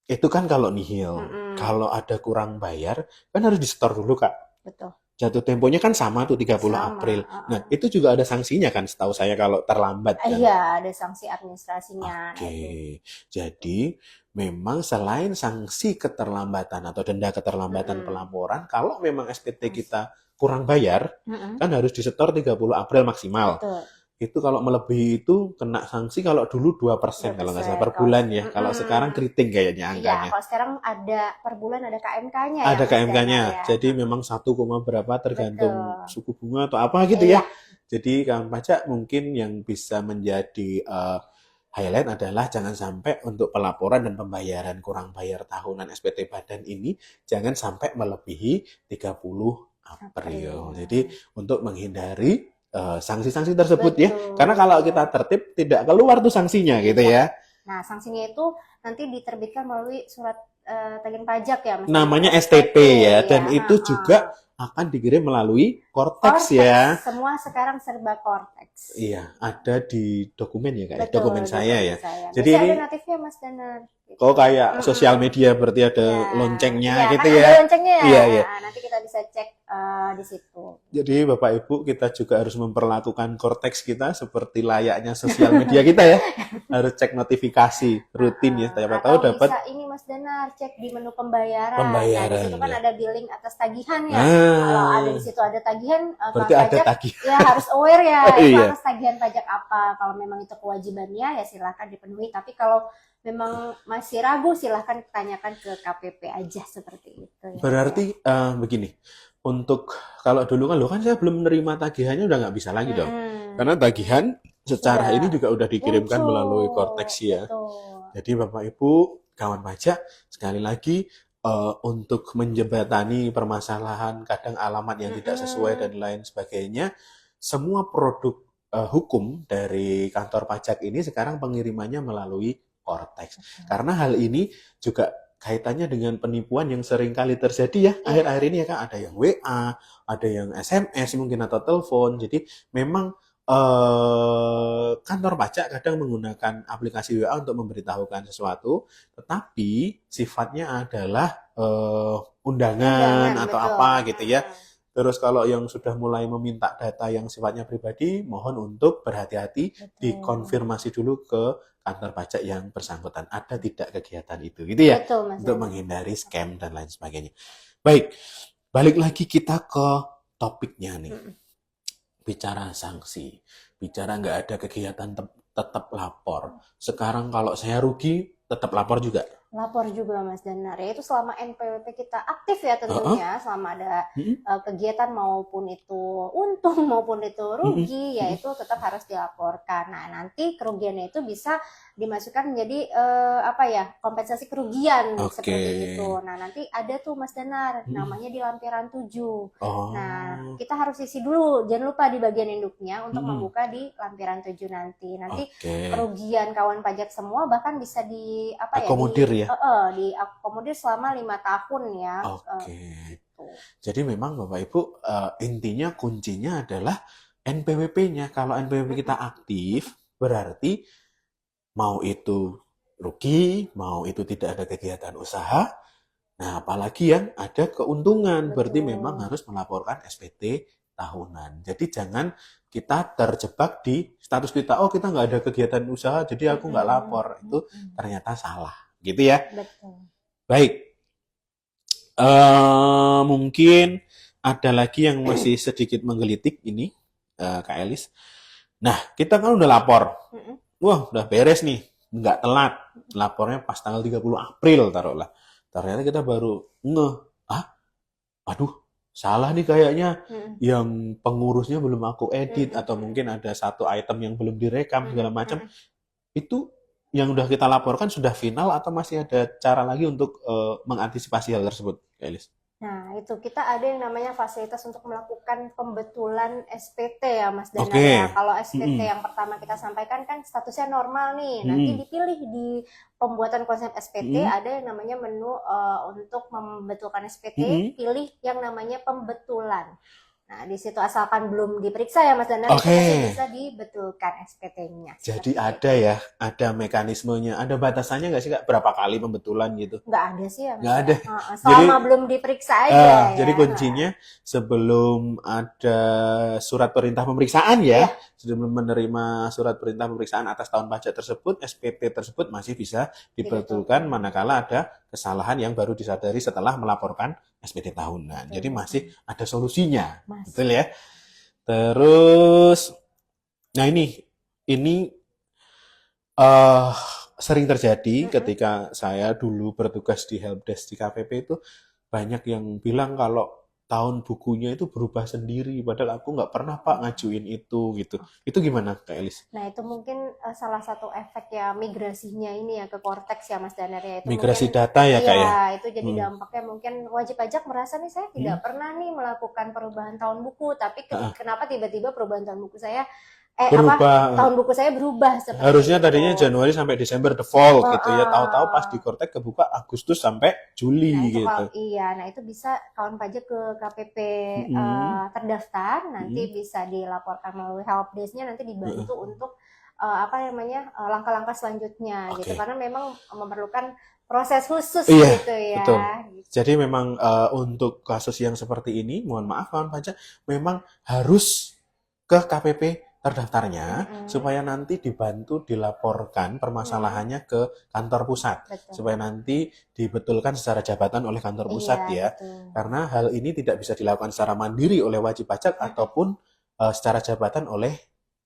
A: itu kan kalau nihil. Kalau ada kurang bayar, kan harus di-store dulu, Kak.
B: Betul.
A: Jatuh temponya kan sama tuh 30 April. Nah, itu juga ada sanksinya kan setahu saya kalau terlambat kan?
B: Iya, ada sanksi administrasinya.
A: Oke. Jadi, memang selain sanksi keterlambatan atau denda keterlambatan pelaporan, kalau memang SPT kita kurang bayar, kan harus disetor 30 April maksimal.
B: Betul.
A: Itu kalau melebihi itu kena sanksi kalau dulu 2% kalau nggak salah per bulan ya. Kalau sekarang keriting kayaknya angkanya.
B: Iya, kalau sekarang ada per bulan ada KMK-nya ya.
A: Ada KMK-nya.
B: Ya.
A: Jadi memang 1, berapa tergantung suku bunga atau apa gitu ya. Jadi kawan pajak mungkin yang bisa menjadi highlight adalah jangan sampai untuk pelaporan dan pembayaran kurang bayar tahunan SPT Badan ini jangan sampai melebihi 30 April. Jadi untuk menghindari sanksi-sanksi tersebut ya. Karena kalau kita tertib tidak keluar tuh sanksinya gitu ya.
B: Nah, sanksinya itu nanti diterbitkan melalui surat tagihan pajak ya Mas.
A: Namanya STP ya dan itu juga akan dikirim melalui Cortex ya.
B: Semua sekarang serba Cortex.
A: Iya, ada di dokumen ya Kak. Dokumen saya ya.
B: Jadi ini ada notifnya Mas Danar.
A: Kok kayak sosial media berarti ada loncengnya gitu
B: kan
A: ya.
B: Ada loncengnya.
A: Iya.
B: Nah, nanti kita bisa cek di situ.
A: Jadi Bapak Ibu kita juga harus memperlakukan Cortex kita seperti layaknya sosial media kita ya. Harus cek notifikasi rutin ya. Siapa tahu dapat.
B: Bisa ini Mas Danar cek di menu pembayaran. Nah, di situ kan ada billing atas tagihan ya. Kalau ada di situ ada tagihan,
A: berarti ada tagihan.
B: Ya harus aware ya.
A: Iya.
B: Atas tagihan pajak apa. Kalau memang itu kewajibannya ya silakan dipenuhi. Tapi kalau memang masih ragu silahkan tanyakan ke KPP aja seperti itu. Ya.
A: Berarti begini. Untuk kalau dulu kan saya belum menerima tagihannya udah nggak bisa lagi dong. Karena tagihan secara ini juga udah dikirimkan melalui Cortex ya.
B: Betul.
A: Jadi Bapak Ibu kawan pajak sekali lagi untuk menjembatani permasalahan kadang alamat yang tidak sesuai dan lain sebagainya, semua produk hukum dari kantor pajak ini sekarang pengirimannya melalui Cortex. Karena hal ini juga kaitannya dengan penipuan yang sering kali terjadi ya akhir-akhir ini ya Kak, ada yang WA, ada yang SMS mungkin atau telepon. Jadi memang kantor pajak kadang menggunakan aplikasi WA untuk memberitahukan sesuatu, tetapi sifatnya adalah undangan atau betul. Apa gitu ya. Terus kalau yang sudah mulai meminta data yang sifatnya pribadi, mohon untuk berhati-hati, dikonfirmasi dulu ke kantor pajak yang bersangkutan. Ada tidak kegiatan itu, gitu ya?
B: Betul, Mas.
A: Untuk menghindari scam dan lain sebagainya. Baik, balik lagi kita ke topiknya nih. Bicara sanksi, bicara nggak ada kegiatan tetap lapor. Sekarang kalau saya rugi, tetap lapor juga. Lapor
B: juga Mas Danar ya, itu selama NPWP kita aktif ya tentunya, selama ada kegiatan maupun itu untung maupun itu rugi ya itu tetap harus dilaporkan. Nah nanti kerugiannya itu bisa dimasukkan menjadi kompensasi kerugian seperti itu. Nah nanti ada tuh Mas Danar namanya di lampiran 7. Nah kita harus isi dulu, jangan lupa di bagian induknya untuk membuka di lampiran 7 nanti. Nanti kerugian kawan pajak semua bahkan bisa
A: diakomodir
B: diakomodir selama 5 tahun ya.
A: Gitu. Jadi memang Bapak Ibu intinya kuncinya adalah NPWP-nya. Kalau NPWP kita aktif berarti mau itu rugi, mau itu tidak ada kegiatan usaha. Nah, apalagi yang ada keuntungan, berarti memang harus melaporkan SPT tahunan. Jadi jangan kita terjebak di status kita, oh kita nggak ada kegiatan usaha, jadi aku nggak lapor. Itu ternyata salah, gitu ya.
B: Betul.
A: Baik, mungkin ada lagi yang masih sedikit menggelitik ini, Kak Elis. Nah, kita kan udah lapor. Wah, udah beres nih. Nggak telat. Lapornya pas tanggal 30 April, taruhlah. Ternyata kita baru aduh, salah nih kayaknya. Yang pengurusnya belum aku edit, atau mungkin ada satu item yang belum direkam, segala macam. Itu yang udah kita laporkan sudah final atau masih ada cara lagi untuk mengantisipasi hal tersebut, Kak Elis?
B: Nah, itu kita ada yang namanya fasilitas untuk melakukan pembetulan SPT ya, Mas Danar
A: Oke.
B: ya. Kalau SPT yang pertama kita sampaikan kan statusnya normal nih. Nanti dipilih di pembuatan konsep SPT ada yang namanya menu untuk membetulkan SPT, pilih yang namanya pembetulan. Nah, di situ asalkan belum diperiksa ya Mas Danar, itu masih bisa dibetulkan SPT-nya.
A: Jadi ada ya, ada mekanismenya, ada batasannya nggak sih Kak? Berapa kali pembetulan gitu?
B: Nggak ada sih ya Mas.
A: Nggak ada.
B: Selama belum diperiksa aja ya.
A: Jadi kuncinya sebelum ada surat perintah pemeriksaan ya, sebelum menerima surat perintah pemeriksaan atas tahun pajak tersebut, SPT tersebut masih bisa dibetulkan manakala ada kesalahan yang baru disadari setelah melaporkan SPT tahunan. Jadi masih ada solusinya. Betul ya? Terus, nah ini sering terjadi ketika saya dulu bertugas di helpdesk di KPP itu, banyak yang bilang kalau tahun bukunya itu berubah sendiri, padahal aku nggak pernah Pak ngajuin itu gitu. Itu gimana Kak Elis?
B: Nah itu mungkin salah satu efek ya migrasinya ini ya ke Cortex ya Mas Danar ya. Itu
A: Migrasi
B: mungkin,
A: data ya Kak ya?
B: Iya, itu jadi dampaknya mungkin wajib pajak merasa nih saya tidak pernah nih melakukan perubahan tahun buku, tapi kenapa tiba-tiba perubahan tahun buku saya tahun buku saya berubah seperti
A: harusnya
B: itu.
A: Tadinya Januari sampai Desember default gitu ya, tahu-tahu pas di Cortex kebuka Agustus sampai Juli gitu.
B: Nah itu bisa kawan pajak ke KPP terdaftar, nanti bisa dilaporkan melalui helpdesk-nya, nanti dibantu untuk langkah-langkah selanjutnya gitu, karena memang memerlukan proses khusus gitu ya.
A: Betul. Jadi memang untuk kasus yang seperti ini, mohon maaf kawan pajak, memang harus ke KPP terdaftarnya supaya nanti dibantu dilaporkan permasalahannya ke kantor pusat. Supaya nanti dibetulkan secara jabatan oleh kantor pusat ya. Karena hal ini tidak bisa dilakukan secara mandiri oleh wajib pajak ataupun secara jabatan oleh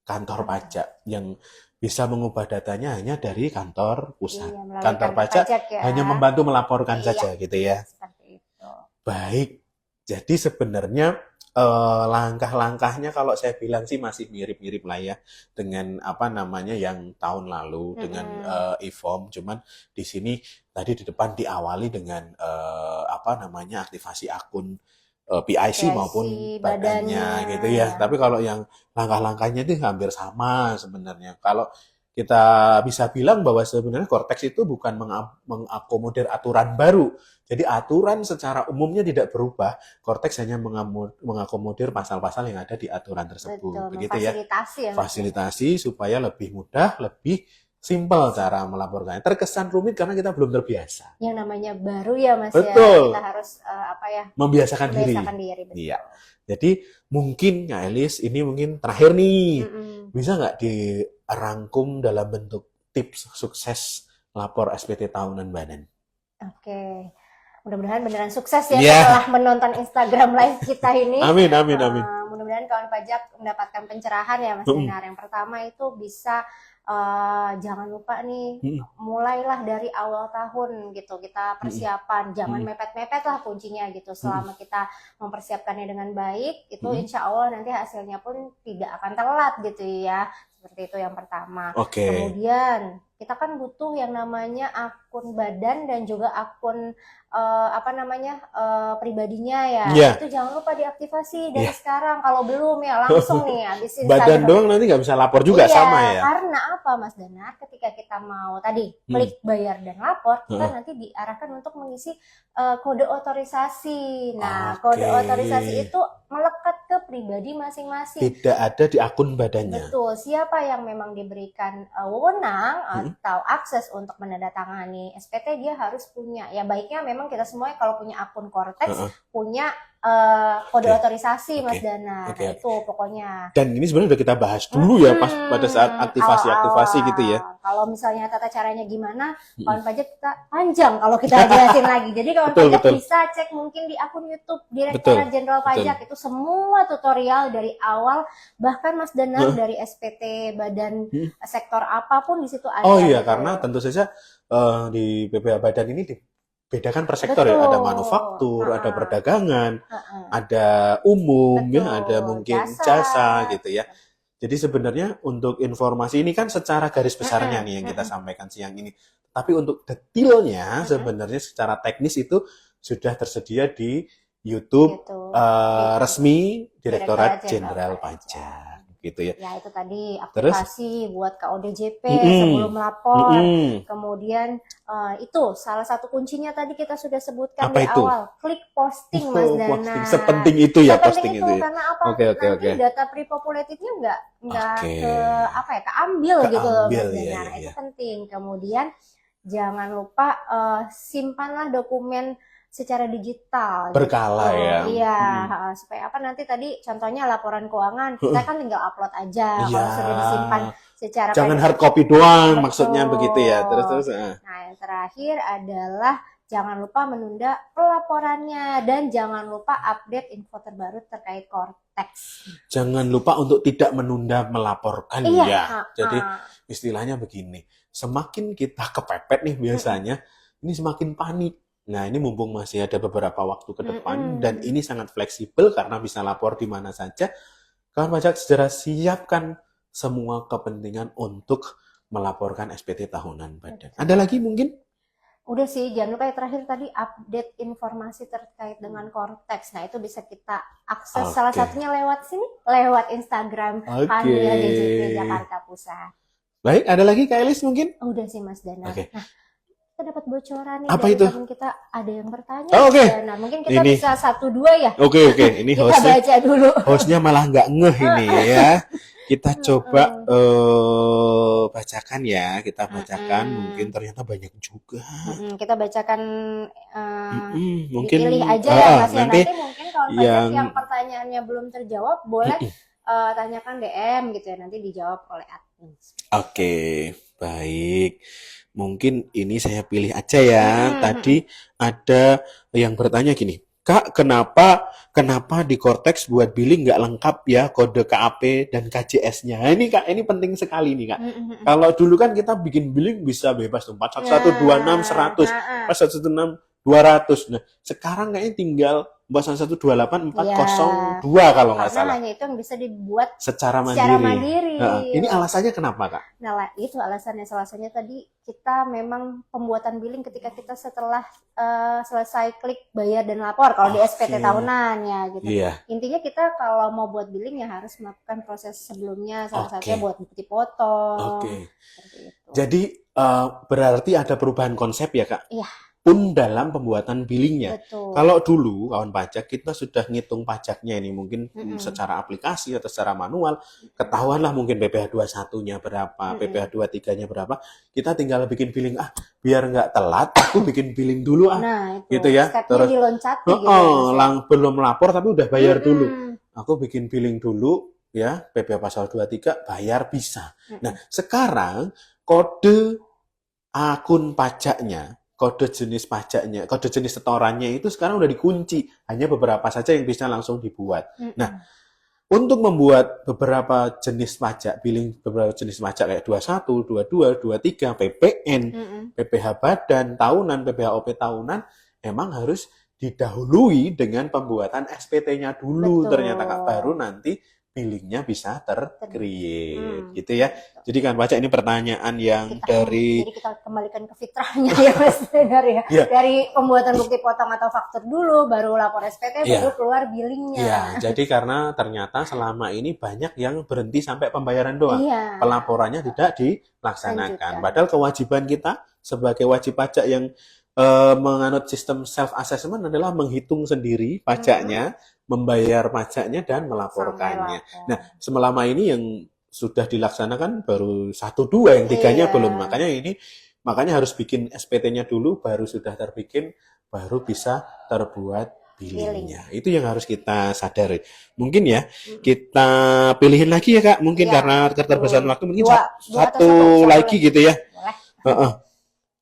A: kantor pajak, yang bisa mengubah datanya hanya dari kantor pusat. Kantor pajak ya, hanya membantu melaporkan saja gitu ya.
B: Seperti itu.
A: Baik. Jadi sebenarnya langkah-langkahnya kalau saya bilang sih masih mirip-mirip lah ya dengan yang tahun lalu dengan e-form. Cuman di sini tadi di depan diawali dengan aktivasi akun PIC maupun badannya gitu ya. Tapi kalau yang langkah-langkahnya itu hampir sama sebenarnya. Kalau kita bisa bilang bahwa sebenarnya Cortex itu bukan mengakomodir aturan baru. Jadi aturan secara umumnya tidak berubah. Cortex hanya mengakomodir pasal-pasal yang ada di aturan tersebut. Begitu ya. Fasilitasi supaya lebih mudah, lebih simpel cara melaporkannya. Terkesan rumit karena kita belum terbiasa.
B: Yang namanya baru ya Mas.
A: Betul.
B: Ya. Kita harus
A: membiasakan diri.
B: Betul.
A: Iya. Jadi mungkin Kak Elis ini mungkin terakhir nih. Bisa nggak dirangkum dalam bentuk tips sukses lapor SPT tahunan badan?
B: Oke. Mudah-mudahan beneran sukses ya setelah menonton Instagram live kita ini.
A: Amin.
B: Mudah-mudahan kawan pajak mendapatkan pencerahan ya Mas Dinar. Yang pertama itu bisa jangan lupa nih, mulailah dari awal tahun gitu, kita persiapan, jangan mepet-mepet lah kuncinya gitu. Selama kita mempersiapkannya dengan baik, itu insya Allah nanti hasilnya pun tidak akan telat gitu ya. Seperti itu yang pertama. Kemudian kita kan butuh yang namanya akun badan dan juga akun pribadinya ya. Itu jangan lupa diaktifasi dari sekarang. Kalau belum ya langsung nih habis Instagram.
A: Badan doang nanti nggak bisa lapor juga sama ya.
B: Karena apa Mas Danar? Ketika kita mau tadi klik bayar dan lapor, kita nanti diarahkan untuk mengisi kode otorisasi. Nah, kode otorisasi itu melekat ke pribadi masing-masing.
A: Tidak ada di akun badannya.
B: Betul. Siapa yang memang diberikan wewenang atau akses untuk menandatangani SPT, dia harus punya. Ya baiknya memang kita semua kalau punya akun Cortex punya kode
A: Oke.
B: otorisasi Mas
A: Oke.
B: Dana.
A: Oke,
B: Nah
A: oke.
B: itu pokoknya.
A: Dan ini sebenarnya udah kita bahas dulu ya pas pada saat aktivasi-aktivasi gitu ya.
B: Awal-awal. Kalau misalnya tata caranya gimana, kawan pajak kita panjang kalau kita jelasin lagi. Jadi kawan
A: Betul,
B: pajak
A: betul.
B: bisa cek mungkin di akun YouTube
A: Betul,
B: Direktorat Jenderal
A: betul.
B: Pajak itu semua tutorial dari awal, bahkan Mas Dana dari SPT badan sektor apapun di situ ada.
A: Oh iya,
B: gitu.
A: karena tentu saja di BPH Badan ini dibedakan per sektor ya. Ada
B: Betul.
A: manufaktur, ada
B: Ha-ha.
A: perdagangan,
B: Ha-ha.
A: ada umum ya,
B: Betul.
A: ada mungkin jasa gitu ya. Jadi sebenarnya untuk informasi ini kan secara garis besarnya nih yang kita sampaikan siang ini. Tapi untuk detailnya sebenarnya secara teknis itu sudah tersedia di YouTube
B: Gitu.
A: resmi Direktorat
B: Direktorat
A: Jenderal
B: Jenderal
A: Pajak gitu ya.
B: Ya itu tadi
A: Terus?
B: aplikasi buat KODJP
A: Mm-mm.
B: sebelum lapor.
A: Mm-mm.
B: Kemudian itu salah satu kuncinya tadi kita sudah sebutkan
A: Apa
B: di
A: itu?
B: awal, klik posting Mas
A: Oh,
B: Dana.
A: posting. Sepenting itu ya
B: Sepenting
A: posting
B: itu
A: itu ya.
B: karena apa?
A: Oke.
B: Nanti data pre-populatednya nggak
A: Oke.
B: keambil gitu loh Mas
A: Keambil,
B: Dana.
A: iya,
B: Nah,
A: iya.
B: itu penting. Kemudian jangan lupa simpanlah dokumen secara digital.
A: Berkala
B: gitu.
A: ya.
B: Iya, supaya apa nanti tadi contohnya laporan keuangan kita kan tinggal upload aja
A: Iya.
B: kalau sudah disimpan secara
A: Jangan
B: PDF.
A: hard copy doang
B: Betul.
A: maksudnya begitu ya. Terus.
B: Nah, yang terakhir adalah jangan lupa menunda pelaporannya dan jangan lupa update info terbaru terkait Cortex.
A: Jangan lupa untuk tidak menunda melaporkan
B: Iya,
A: ya. Jadi istilahnya begini, semakin kita kepepet nih biasanya, ini semakin panik. Nah, ini mumpung masih ada beberapa waktu ke depan dan ini sangat fleksibel karena bisa lapor di mana saja. Kawan pajak segera siapkan semua kepentingan untuk melaporkan SPT tahunan badan. Ada lagi mungkin?
B: Udah sih, jangan lupa yang terakhir tadi update informasi terkait dengan Cortex. Nah, itu bisa kita akses salah satunya lewat sini, lewat Instagram Kanwil DJP Jakarta Pusat.
A: Baik, ada lagi Kak Elis mungkin?
B: Udah sih Mas Dana.
A: Oke.
B: Nah, kita dapat bocoran nih
A: Apa
B: dari
A: itu?
B: teman kita, ada yang bertanya.
A: Oh, oke.
B: Nah, mungkin kita
A: Ini.
B: bisa 1-2 ya.
A: Oke. Ini
B: Kita
A: hostnya.
B: baca dulu.
A: Hostnya malah nggak ngeh ini ya. Kita coba bacakan ya. Kita bacakan. Mungkin ternyata banyak juga.
B: Kita bacakan
A: mungkin
B: dipilih aja ya Mas ya.
A: nanti
B: Nanti mungkin kalau yang pertanyaannya belum terjawab boleh tanyakan DM gitu ya. Nanti dijawab oleh admin.
A: Oke, baik. Mungkin ini saya pilih aja ya. Tadi ada yang bertanya gini, Kak, kenapa di Cortex buat billing nggak lengkap ya kode KAP dan KJS-nya? Ini Kak, ini penting sekali nih Kak. Kalau dulu kan kita bikin billing bisa bebas tuh 4126 100, 4116 200. Nah, sekarang kayaknya tinggal 4128 402 kalau nggak salah.
B: Karena hanya itu yang bisa dibuat
A: secara mandiri. Ini alasannya kenapa Kak?
B: Nah, itu alasannya. Salah satunya tadi kita memang pembuatan billing ketika kita setelah selesai klik bayar dan lapor kalau di SPT tahunan ya gitu.
A: Iya.
B: Intinya kita kalau mau buat billing ya harus melakukan proses sebelumnya, salah satunya buat bukti potong. Seperti itu.
A: Jadi berarti ada perubahan konsep ya Kak?
B: Iya.
A: Pun dalam pembuatan billingnya.
B: Betul.
A: Kalau dulu kawan pajak kita sudah ngitung pajaknya ini mungkin secara aplikasi atau secara manual, ketahuanlah mungkin PPh 21-nya berapa, PPh 23-nya berapa, kita tinggal bikin billing, biar nggak telat, aku bikin billing dulu
B: Nah, itu.
A: gitu ya.
B: Terus diloncati gitu.
A: Belum lapor tapi udah bayar dulu. Aku bikin billing dulu ya, PPh pasal 23 bayar bisa. Nah, sekarang kode akun pajaknya, kode jenis pajaknya, kode jenis setorannya itu sekarang udah dikunci. Hanya beberapa saja yang bisa langsung dibuat. Nah, untuk membuat beberapa jenis pajak, billing beberapa jenis pajak kayak 21, 22, 23, PPN, PPh badan tahunan, PPh OP tahunan, emang harus didahului dengan pembuatan SPT-nya dulu. Ternyata Kak, baru nanti billingnya bisa ter-create gitu ya. Jadi kan baca ini pertanyaan yang jadi
B: kita kembalikan ke fitrahnya ya Mas Denar ya. Dari pembuatan bukti potong atau faktur dulu, baru lapor SPT, baru keluar billingnya.
A: Iya, jadi karena ternyata selama ini banyak yang berhenti sampai pembayaran doang. Pelaporannya tidak dilaksanakan. Padahal kewajiban kita sebagai wajib pajak yang menganut sistem self-assessment adalah menghitung sendiri pajaknya, membayar pajaknya, dan melaporkannya. Nah, selama ini yang sudah dilaksanakan baru 1-2, yang 3-nya belum. Makanya harus bikin SPT-nya dulu, baru sudah terbikin, baru bisa terbuat billingnya. Itu yang harus kita sadari. Mungkin ya kita pilihin lagi ya Kak. Mungkin
B: Iya,
A: karena keterbatasan
B: betul.
A: waktu mungkin
B: Dua atau
A: satu
B: satu
A: lagi gitu ya.
B: boleh.
A: Heeh.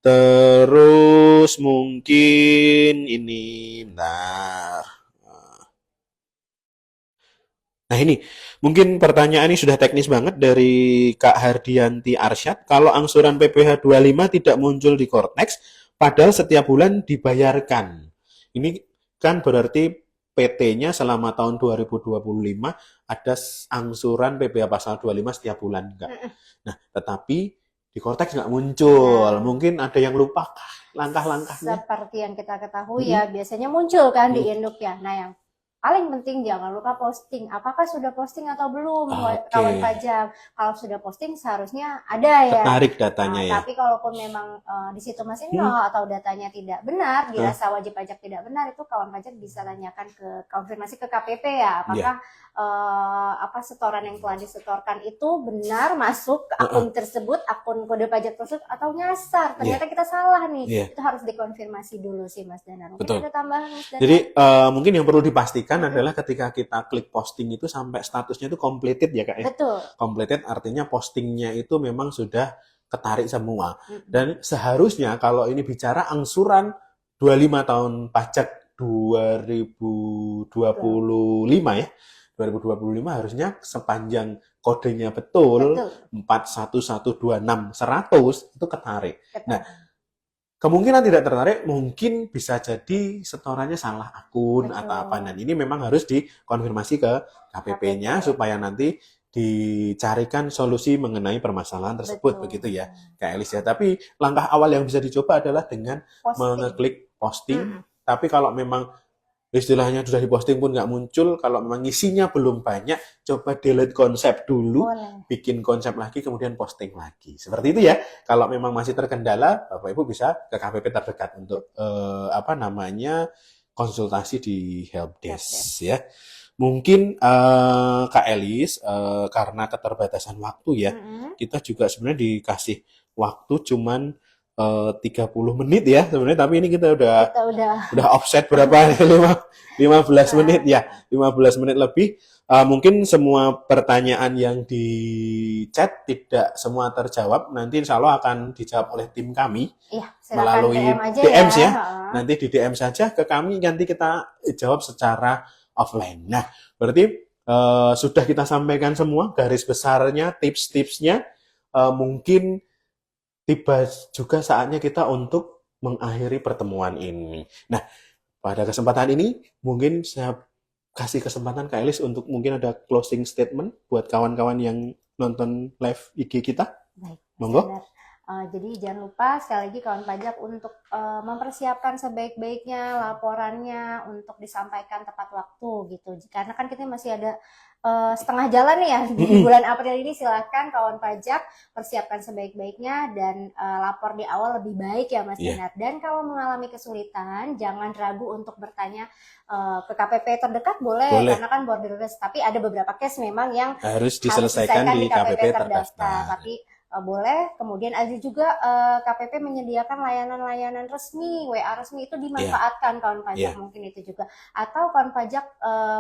A: Terus mungkin ini, bentar. Nah ini, mungkin pertanyaan ini sudah teknis banget dari Kak Hardianti Arsyad. Kalau angsuran PPh 25 tidak muncul di Cortex, padahal setiap bulan dibayarkan. Ini kan berarti PT-nya selama tahun 2025 ada angsuran PPh pasal 25 setiap bulan, enggak? Nah, tetapi di Cortex nggak muncul.
B: Nah,
A: Mungkin ada yang lupa kah langkah-langkahnya?
B: seperti yang kita ketahui ya, biasanya muncul kan di induk ya. Nah, yang paling penting jangan lupa posting. Apakah sudah posting atau belum, kawan pajak? Kalau sudah posting seharusnya ada ya.
A: Ketarik datanya ya.
B: Tapi kalaupun memang di situ masih nol atau datanya tidak benar, dirasa wajib pajak tidak benar, itu kawan pajak bisa tanyakan ke konfirmasi ke KPP ya. Apakah setoran yang telah disetorkan itu benar masuk ke akun tersebut, akun kode pajak tersebut, atau nyasar? Ternyata kita salah nih. Itu harus dikonfirmasi dulu sih Mas Danar. Mungkin ada tambahan Mas Danar?
A: Jadi mungkin yang perlu dipastikan adalah ketika kita klik posting itu sampai statusnya itu completed ya Kak ya.
B: Betul.
A: Completed artinya postingnya itu memang sudah ketarik semua. Dan seharusnya kalau ini bicara angsuran 25 tahun pajak 2025 ya. 2025 harusnya sepanjang kodenya betul 41126 100 itu ketarik. Nah, kemungkinan tidak tertarik, mungkin bisa jadi setorannya salah akun atau apa. Dan ini memang harus dikonfirmasi ke KPP-nya supaya nanti dicarikan solusi mengenai permasalahan tersebut. Begitu ya, Kak Elis ya. Tapi langkah awal yang bisa dicoba adalah dengan mengeklik posting. Tapi kalau memang istilahnya sudah diposting pun nggak muncul, kalau memang isinya belum banyak, coba delete konsep dulu, bikin konsep lagi, kemudian posting lagi. Seperti itu ya. Kalau memang masih terkendala, Bapak Ibu bisa ke KPP terdekat untuk konsultasi di helpdesk ya. Mungkin Kak Elis, karena keterbatasan waktu ya, kita juga sebenarnya dikasih waktu cuman 30 menit ya sebenarnya, tapi ini kita udah offset berapa 15 menit ya, 15 menit lebih. Mungkin semua pertanyaan yang di chat tidak semua terjawab, nanti insya Allah akan dijawab oleh tim kami melalui DM ya. Nanti di DM saja ke kami, nanti kita jawab secara offline. Nah, berarti sudah kita sampaikan semua garis besarnya, tips-tipsnya. Mungkin tiba juga saatnya kita untuk mengakhiri pertemuan ini. Nah, pada kesempatan ini mungkin saya kasih kesempatan Kak Elis untuk mungkin ada closing statement buat kawan-kawan yang nonton live IG kita.
B: Baik,
A: monggo.
B: Jadi jangan lupa sekali lagi kawan pajak untuk mempersiapkan sebaik-baiknya laporannya untuk disampaikan tepat waktu gitu. Karena kan kita masih ada setengah jalan nih ya di bulan April ini. Silakan kawan pajak persiapkan sebaik-baiknya dan lapor di awal lebih baik ya Mas Dinar. Dan kalau mengalami kesulitan jangan ragu untuk bertanya ke KPP terdekat boleh. Karena kan borderless, tapi ada beberapa case memang yang
A: harus diselesaikan di KPP terdaftar.
B: Tapi boleh. Kemudian ada juga KPP menyediakan layanan-layanan resmi, WA resmi, itu dimanfaatkan kawan pajak. Mungkin itu juga. Atau kawan pajak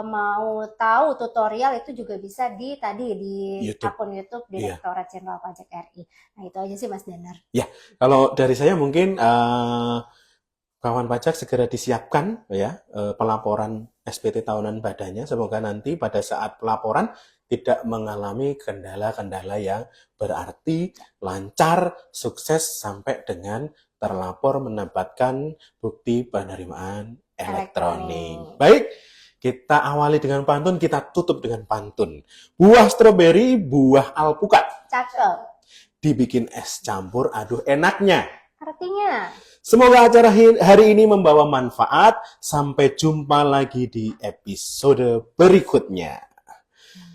B: mau tahu tutorial itu juga bisa di YouTube. Akun YouTube Direktorat Jenderal Pajak RI. Nah, itu aja sih Mas Danar.
A: Ya, kalau dari saya mungkin kawan pajak segera disiapkan ya pelaporan SPT tahunan badannya. Semoga nanti pada saat pelaporan tidak mengalami kendala-kendala yang berarti, lancar, sukses sampai dengan terlapor mendapatkan bukti penerimaan elektronik. Baik, kita awali dengan pantun, kita tutup dengan pantun. Buah stroberi, buah alpukat.
B: Cakep.
A: Dibikin es campur, aduh enaknya.
B: Artinya?
A: Semoga acara hari ini membawa manfaat. Sampai jumpa lagi di episode berikutnya.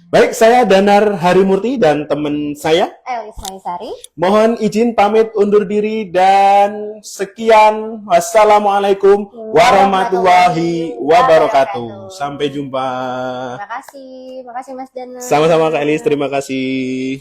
A: Baik, saya Danar Harimurti dan teman saya
B: Elis Maisari.
A: Mohon izin pamit undur diri dan sekian. Wassalamualaikum warahmatullahi wabarakatuh. Sampai jumpa.
B: Terima kasih Mas Danar.
A: Sama-sama Kak Elis, terima kasih.